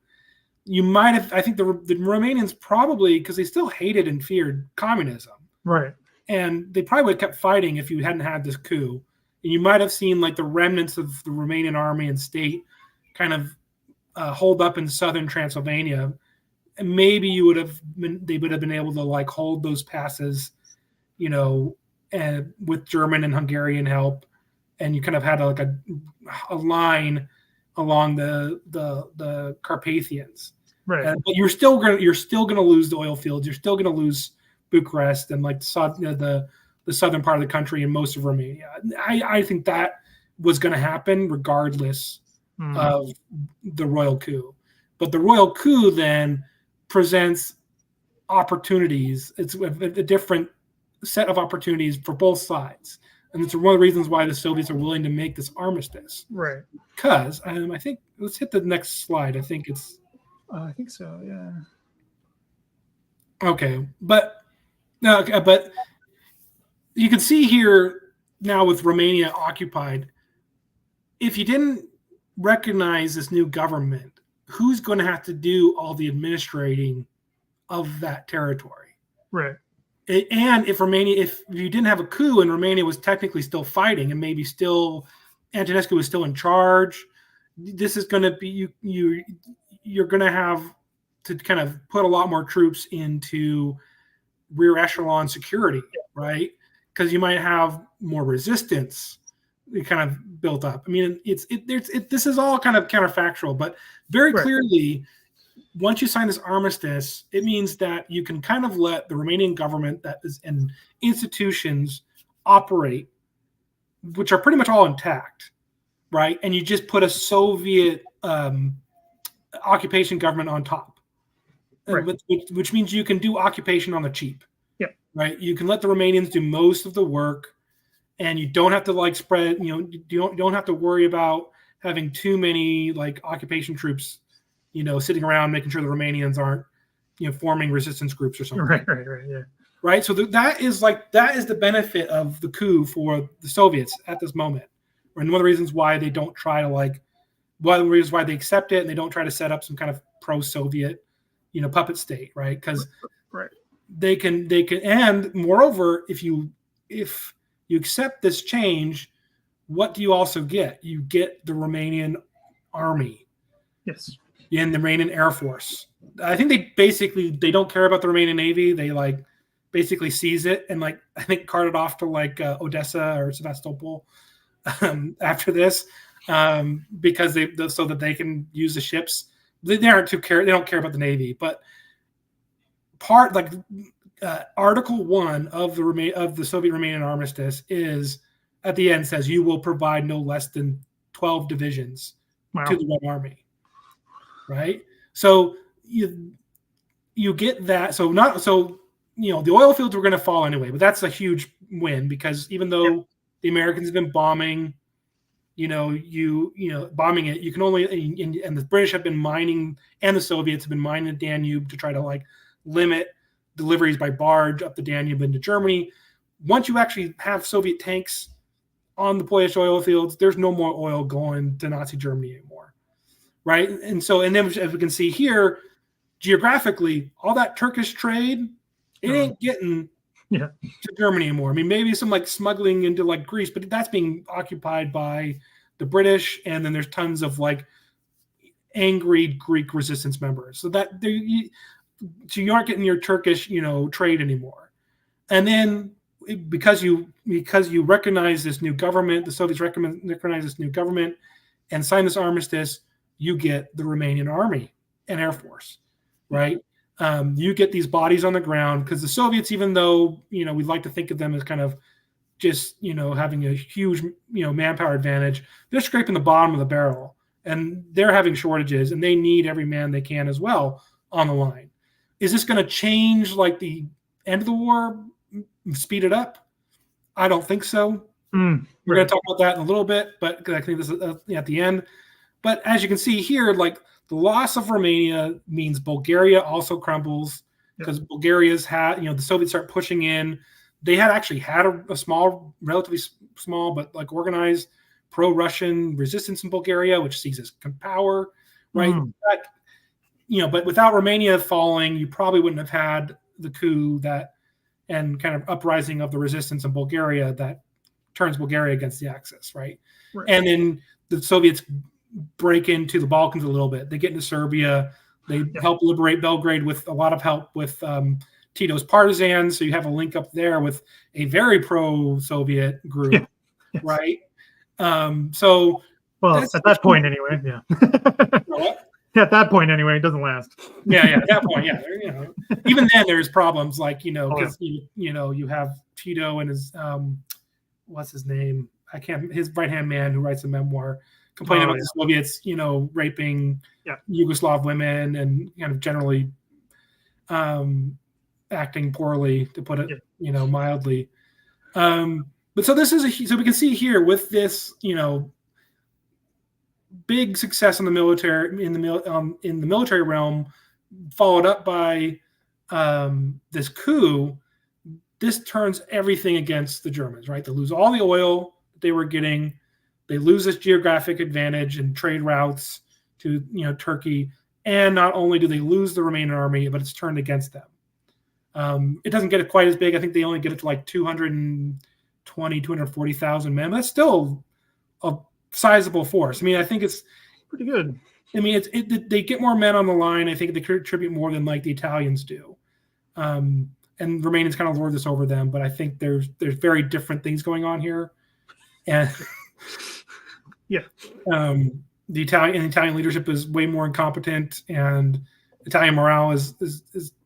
I think the Romanians probably, because they still hated and feared communism. Right. And they probably would have kept fighting if you hadn't had this coup. And you might have seen like the remnants of the Romanian army and state kind of hold up in southern Transylvania. And maybe they would have been able to like hold those passes, and with German and Hungarian help, and you kind of had a line along the Carpathians. Right. But you're still gonna lose the oil fields. You're still gonna lose Bucharest and like the southern part of the country and most of Romania. I think that was going to happen regardless of the royal coup. But the royal coup then presents opportunities. It's a different set of opportunities for both sides. And it's one of the reasons why the Soviets are willing to make this armistice. Right. Because I think, let's hit the next slide. I think it's... I think so, yeah. Okay, but you can see here now with Romania occupied, if you didn't recognize this new government, who's going to have to do all the administrating of that territory? Right. And if you didn't have a coup and Romania was technically still fighting and maybe still Antonescu was still in charge, this is going to be you're going to have to kind of put a lot more troops into rear echelon security, right? Because you might have more resistance kind of built up. I mean, this is all kind of counterfactual, but very clearly, once you sign this armistice, it means that you can kind of let the Romanian government and institutions operate, which are pretty much all intact, right? And you just put a Soviet occupation government on top, which means you can do occupation on the cheap, right? You can let the Romanians do most of the work, and you don't have to spread. You don't have to worry about having too many occupation troops, sitting around making sure the Romanians aren't, forming resistance groups or something. Right. So that is the benefit of the coup for the Soviets at this moment. And one of the reasons why they don't try to one of the reasons why they accept it and they don't try to set up some kind of pro-Soviet, puppet state, right? Because they can, and moreover, if you accept this change, what do you also get? You get the Romanian army. Yes. In the Romanian Air Force. I think they don't care about the Romanian Navy. They basically seize it and I think cart it off to Odessa or Sevastopol after this because so that they can use the ships. They don't care about the Navy, but Article 1 of the Soviet Romanian armistice is at the end says you will provide no less than 12 divisions to the Red Army. Right. So you get that. So the oil fields were going to fall anyway, but that's a huge win because even though the Americans have been bombing, bombing it, you can only, and the British have been mining and the Soviets have been mining the Danube to try to limit deliveries by barge up the Danube into Germany. Once you actually have Soviet tanks on the Polish oil fields, there's no more oil going to Nazi Germany anymore. Right. And then as we can see here, geographically, all that Turkish trade, it ain't getting to Germany anymore. I mean, maybe some smuggling into Greece, but that's being occupied by the British. And then there's tons of angry Greek resistance members. So so you aren't getting your Turkish, trade anymore. And then because you recognize this new government, the Soviets recognize this new government and sign this armistice, you get the Romanian army and Air Force, right? You get these bodies on the ground because the Soviets, even though, we'd like to think of them as kind of just, having a huge, manpower advantage, they're scraping the bottom of the barrel and they're having shortages and they need every man they can as well on the line. Is this going to change the end of the war, speed it up? I don't think so. We're going to talk about that in a little bit, but I think this is at the end. But as you can see here, the loss of Romania means Bulgaria also crumbles because Bulgaria's the Soviets start pushing in. They had a small, relatively small, but organized pro-Russian resistance in Bulgaria, which seizes power, right? But without Romania falling, you probably wouldn't have had the coup and kind of uprising of the resistance in Bulgaria that turns Bulgaria against the Axis, right? And then the Soviets break into the Balkans a little bit. They get into Serbia. They help liberate Belgrade with a lot of help with Tito's partisans. So you have a link up there with a very pro-Soviet group, right? At that point anyway, at that point anyway, it doesn't last. At that point, even then there's problems because you have Tito and his what's his name? His right-hand man who writes a memoir complaining about the Soviets, raping Yugoslav women and kind of generally acting poorly, to put it, mildly. But so so we can see here with this, big success in the military realm, followed up by this coup, this turns everything against the Germans, right? They lose all the oil that they were getting. They lose this geographic advantage and trade routes to Turkey. And not only do they lose the Romanian army, but it's turned against them. It doesn't get it quite as big. I think they only get it to like 240,000 men. But that's still a sizable force. I mean, I think it's pretty good. I mean, they get more men on the line. I think they contribute more than like the Italians do. And Romanians kind of lord this over them. But I think there's very different things going on here. And yeah. The Italian leadership is way more incompetent, and Italian morale is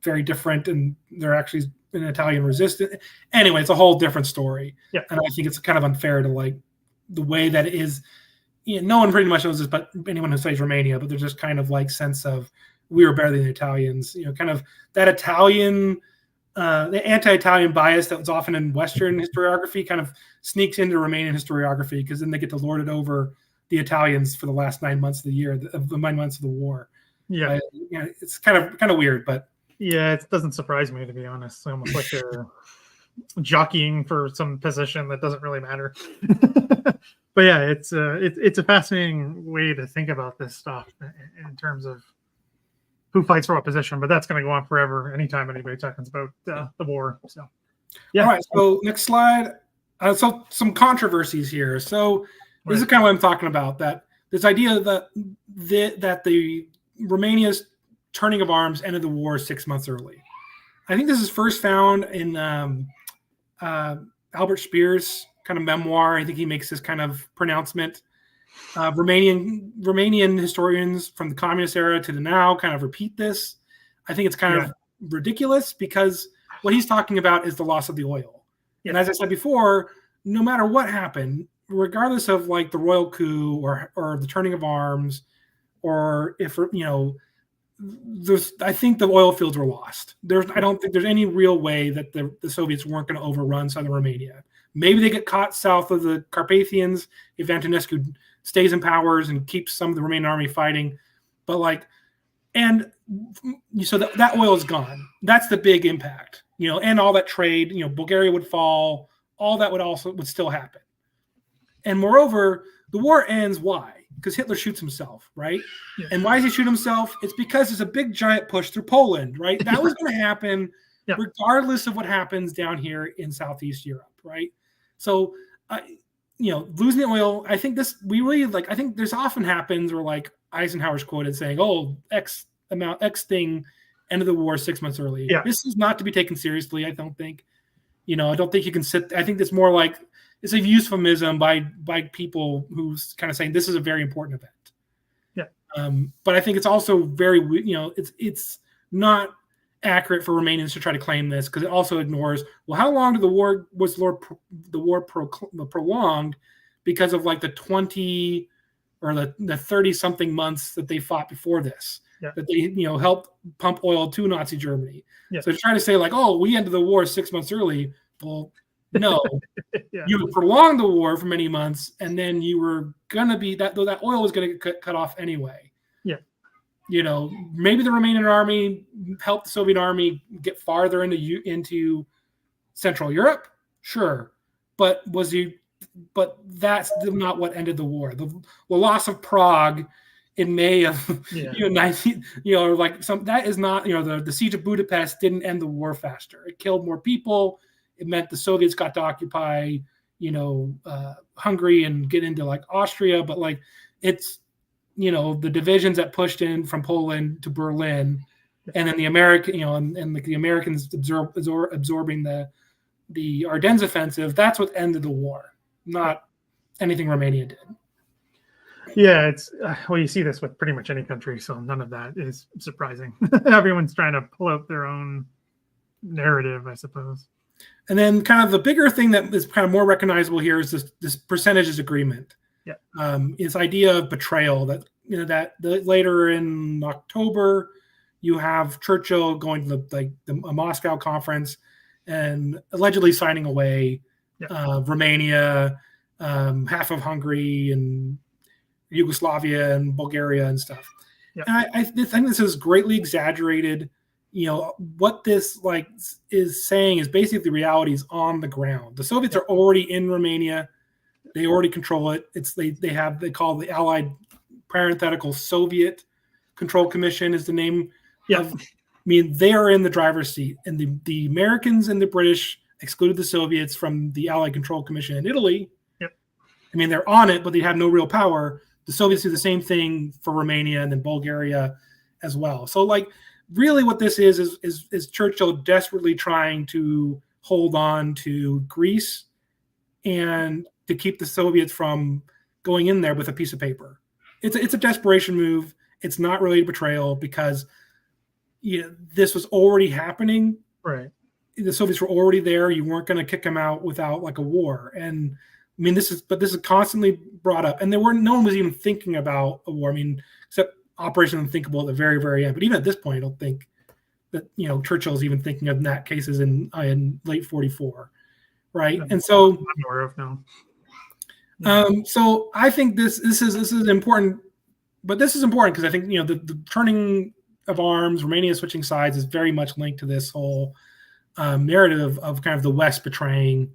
very different, and they're actually an Italian resistance. Anyway, it's a whole different story. Yeah. And I think it's kind of unfair to like the way that it is. No one pretty much knows this, but anyone who studies Romania, but there's just kind of like sense of we were better than the Italians, kind of that Italian, the anti-Italian bias that was often in Western historiography kind of sneaks into Romanian historiography because then they get to lord it over the Italians for the last 9 months of the year, the 9 months of the war. Yeah. It's kind of weird, but yeah, it doesn't surprise me, to be honest. It's almost like they're jockeying for some position that doesn't really matter. But yeah, it's a fascinating way to think about this stuff in terms of who fights for what position. But that's going to go on forever. Anytime anybody talks about the war. So yeah. All right. So next slide. So some controversies here. So this is kind of what I'm talking about. That this idea that the Romania's turning of arms ended the war 6 months early. I think this is first found in Albert Speer's kind of memoir. I think he makes this kind of pronouncement. Romanian historians from the communist era to the now kind of repeat this. I think it's kind of ridiculous because what he's talking about is the loss of the oil. Yeah. And as I said before, no matter what happened, regardless of like the royal coup or the turning of arms, or if I think the oil fields were lost. I don't think there's any real way that the Soviets weren't going to overrun southern Romania. Maybe they get caught south of the Carpathians if Antonescu stays in powers and keeps some of the Romanian army fighting. But so that oil is gone. That's the big impact, and all that trade, Bulgaria would fall. All that would still happen. And moreover, the war ends. Why? Because Hitler shoots himself, right? Yeah. And why does he shoot himself? It's because there's a big giant push through Poland, right? That was going to happen regardless of what happens down here in Southeast Europe, right? So, losing the oil, I think I think this often happens where like Eisenhower's quoted saying, oh, X thing ended the war 6 months early. Yeah. This is not to be taken seriously, I don't think. I don't think you can I think it's more like it's a euphemism by people who's kind of saying this is a very important event. Yeah. But I think it's also very, it's not accurate for Romanians to try to claim this because it also ignores, well, how long did the war prolonged because of like the 20 or the 30 something months that they fought before this, that they, helped pump oil to Nazi Germany. Yeah. So to try to say like, oh, we ended the war 6 months early. Well, no, you prolonged the war for many months, and then you were gonna be that oil was gonna get cut off anyway. Yeah, maybe the Romanian army helped the Soviet army get farther into Central Europe, sure, but that's not what ended the war. The loss of Prague in May of 19, that is not the siege of Budapest didn't end the war faster. It killed more people. It meant the Soviets got to occupy, Hungary and get into like Austria, but like it's, the divisions that pushed in from Poland to Berlin, and then the American, and like the Americans absorbing the Ardennes offensive. That's what ended the war, not anything Romania did. Yeah, it's you see this with pretty much any country, so none of that is surprising. Everyone's trying to pull out their own narrative, I suppose. And then kind of the bigger thing that is kind of more recognizable here is this percentages agreement. Yeah. This idea of betrayal that, that later in October, you have Churchill going to the Moscow conference and allegedly signing away Romania, half of Hungary and Yugoslavia and Bulgaria and stuff. Yeah. And I think this is greatly exaggerated what this is saying is basically realities on the ground. The Soviets are already in Romania. They already control it. They call the Allied parenthetical Soviet Control Commission is the name. They are in the driver's seat, and the Americans and the British excluded the Soviets from the Allied Control Commission in Italy. They're on it, but they have no real power. The Soviets do the same thing for Romania and then Bulgaria as well. So really what this is Churchill desperately trying to hold on to Greece and to keep the Soviets from going in there with a piece of paper. It's a desperation move. It's not really a betrayal because this was already happening. Right. The Soviets were already there. You weren't going to kick them out without a war. And this is constantly brought up, and no one was even thinking about a war. Except Operation Unthinkable at the very, very end. But even at this point, I don't think that Churchill's even thinking of that cases in late '44, right? No, and so, I'm aware of no. So I think this is important, but this is important because I think the turning of arms, Romania switching sides, is very much linked to this whole narrative of kind of the West betraying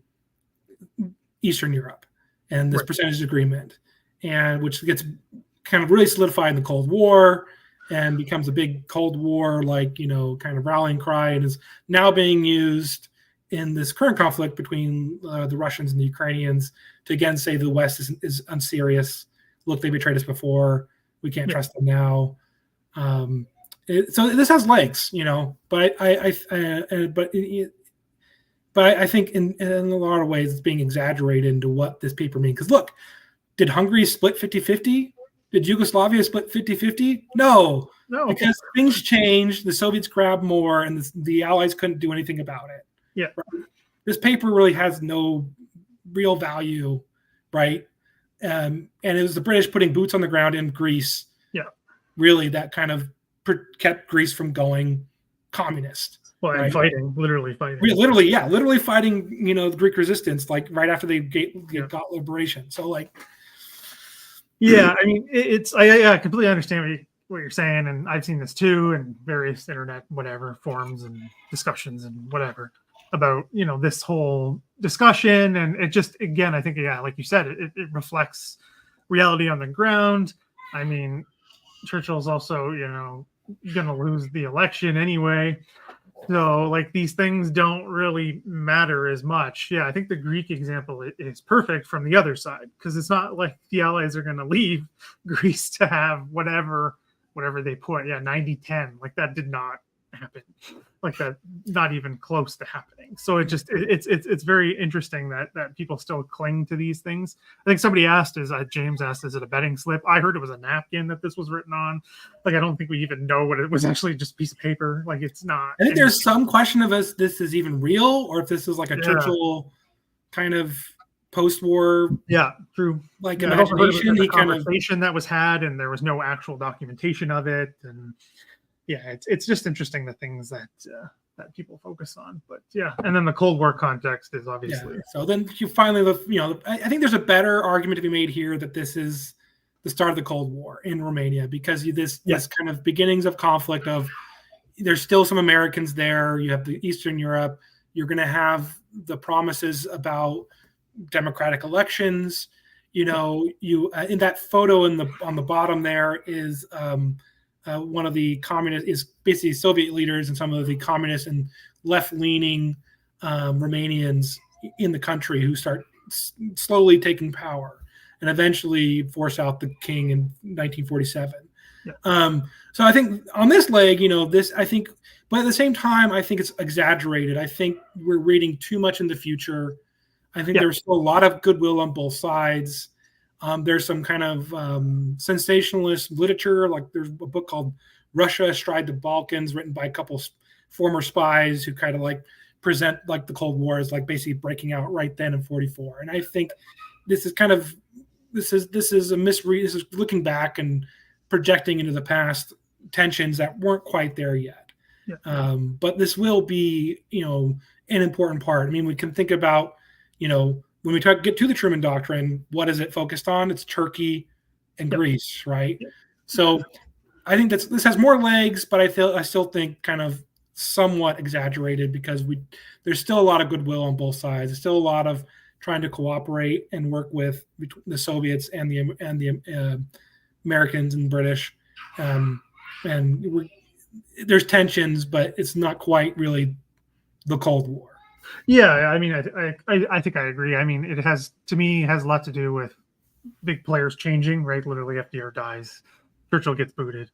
Eastern Europe and this percentage agreement, and which gets kind of really solidified in the Cold War and becomes a big Cold War kind of rallying cry, and is now being used in this current conflict between the Russians and the Ukrainians to again say the West is unserious. Look, they betrayed us before. We can't trust them now. So this has legs, but I think in a lot of ways it's being exaggerated into what this paper means. Because look, did Hungary split 50-50? Did Yugoslavia split 50-50? No, because things changed. The Soviets grabbed more, and the Allies couldn't do anything about it. Yeah, right? This paper really has no real value, right? And it was the British putting boots on the ground in Greece. Yeah, really, that kind of kept Greece from going communist. Well, and literally fighting. Literally fighting, the Greek resistance, right after they got liberation. So, I completely understand what you're saying, and I've seen this too in various internet forums and discussions and whatever about this whole discussion, and it just again I think like you said it reflects reality on the ground. Churchill's also going to lose the election anyway. So these things don't really matter as much. Yeah, I think the Greek example is perfect from the other side, because it's not like the Allies are going to leave Greece to have whatever they put. Yeah, 90-10. That did not happen. That, not even close to happening. So it's very interesting that people still cling to these things. I think somebody asked, James asked, is it a betting slip? I heard it was a napkin that this was written on. I don't think we even know what it was, actually just a piece of paper. It's not. I think there's some question of this is even real, or if this is a Churchill kind of post-war. Yeah, true. Imagination. He conversation that was had, and there was no actual documentation of it, and yeah, it's just interesting the things that people focus on, but and then the Cold War context is obviously. So then you finally, I think there's a better argument to be made here that this is the start of the Cold War in Romania, because this kind of beginnings of conflict of there's still some Americans there. You have the Eastern Europe. You're going to have the promises about democratic elections. You in that photo on the bottom there is. One of the communist is basically Soviet leaders and some of the communist and left-leaning Romanians in the country who start slowly taking power and eventually force out the king in 1947. Yeah. So I think on this leg, but at the same time, I think it's exaggerated. I think we're reading too much in the future. I think there's still a lot of goodwill on both sides. There's some kind of sensationalist literature. There's a book called Russia Astride the Balkans, written by a couple former spies who kind of present the Cold War as basically breaking out right then in '44. And I think this is kind of this is a misread. This is looking back and projecting into the past tensions that weren't quite there yet. Yeah. But this will be an important part. We can think about when we get to the Truman Doctrine, what is it focused on? It's Turkey and Greece, right? Yeah. So I think this has more legs, but I still think kind of somewhat exaggerated because there's still a lot of goodwill on both sides. There's still a lot of trying to cooperate and work with the Soviets and the Americans and British, and there's tensions, but it's not quite really the Cold War. Yeah, I mean, I think I agree. I mean, it has a lot to do with big players changing, right? Literally, FDR dies, Churchill gets booted,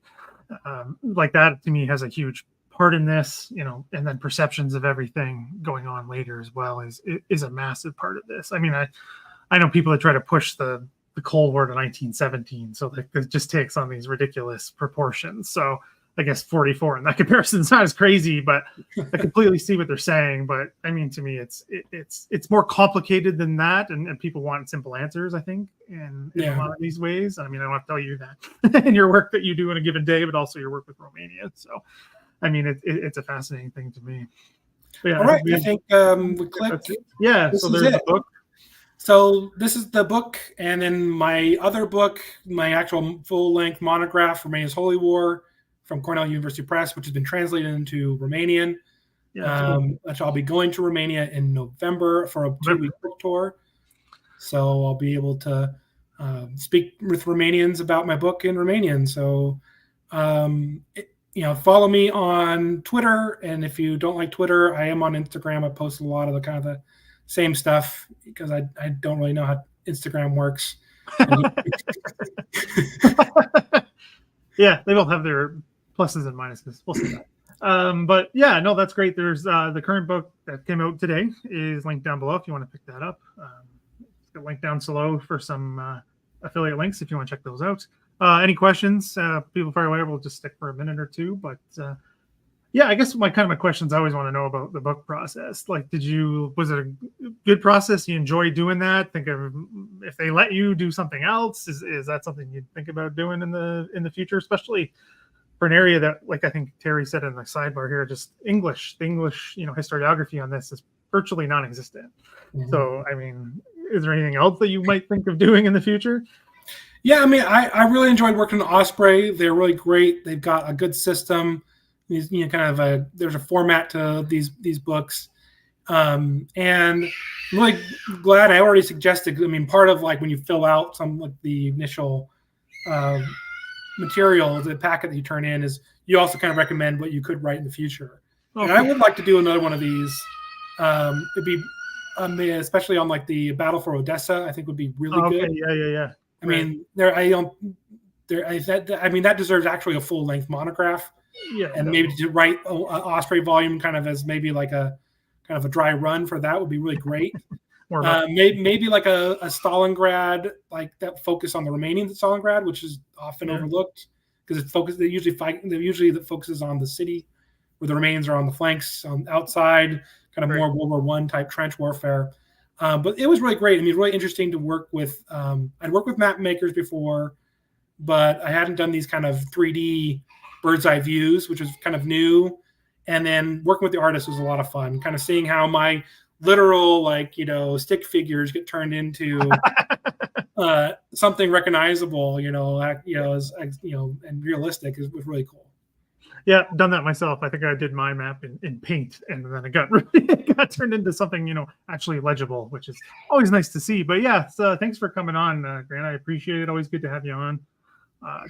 like that to me has a huge part in this, and then perceptions of everything going on later as well is a massive part of this. I mean, I know people that try to push the Cold War to 1917, so it just takes on these ridiculous proportions. So I guess 44 in that comparison is not as crazy, but I completely see what they're saying. But I mean, to me, it's more complicated than that, and people want simple answers, I think, in a lot of these ways. I mean, I don't have to tell you that in your work that you do in a given day, but also your work with Romania. So, I mean, it's a fascinating thing to me. But yeah, all right, I think we clicked. Yeah, so there's the book. So this is the book, and then my other book, my actual full-length monograph, Romania's Holy War, from Cornell University Press, which has been translated into Romanian. Which I'll be going to Romania in November for a 2-week book tour. So I'll be able to speak with Romanians about my book in Romanian. So, follow me on Twitter. And if you don't like Twitter, I am on Instagram. I post a lot of the same stuff because I don't really know how Instagram works. Yeah, they both have their pluses and minuses. We'll see that. But yeah, no, that's great. There's the current book that came out today is linked down below if you want to pick that up. It's got linked down below for some affiliate links if you want to check those out. Any questions? People fire away. We'll just stick for a minute or two. But yeah, I guess my questions I always want to know about the book process. Like, was it a good process? You enjoy doing that? Think of if they let you do something else, is that something you'd think about doing in the future, especially for an area that, like I think Terry said in the sidebar here, just the English historiography on this is virtually non-existent. Mm-hmm. So, I mean, is there anything else that you might think of doing in the future? Yeah, I mean, I really enjoyed working on Osprey. They're really great. They've got a good system. There's a format to these books, and I'm really glad. I already suggested. I mean, part of when you fill out some the initial material, the packet that you turn in, is you also recommend what you could write in the future. Okay. And I would like to do another one of these. It'd be especially on the Battle for Odessa. I think would be really good. Yeah. I mean, that deserves actually a full length monograph. Yeah, and maybe to write an Osprey volume as maybe a dry run for that would be really great. Maybe a Stalingrad, that focus on the Romanians at Stalingrad, which is often overlooked because they usually focuses on the city, where the Romanians are on the flanks, outside, more World War I type trench warfare. But it was really great. I mean, really interesting to work with. I'd worked with map makers before, but I hadn't done these 3D bird's eye views, which was new. And then working with the artists was a lot of fun, seeing how my literal stick figures get turned into something recognizable, and realistic was really cool. Yeah, done that myself. I think I did my map in paint, and then it got turned into something actually legible, which is always nice to see. But yeah, so thanks for coming on, Grant. I appreciate it. Always good to have you on.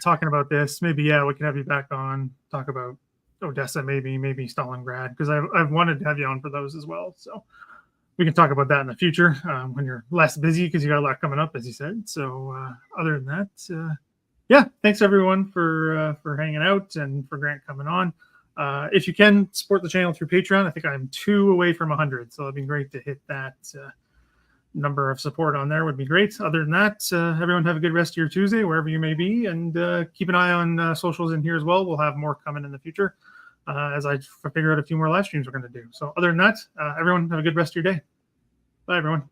Talking about this, maybe we can have you back on, talk about Odessa, maybe Stalingrad, because I've wanted to have you on for those as well. So we can talk about that in the future when you're less busy, because you got a lot coming up, as you said. So other than that, yeah, thanks everyone for hanging out and for Grant coming on. If you can support the channel through Patreon, I think I'm 2 away from 100, so it'd be great to hit that number of support on there would be great. Other than that, everyone have a good rest of your Tuesday, wherever you may be, and keep an eye on socials in here as well. We'll have more coming in the future as I figure out a few more live streams we're going to do. So other than that, everyone have a good rest of your day. Bye, everyone.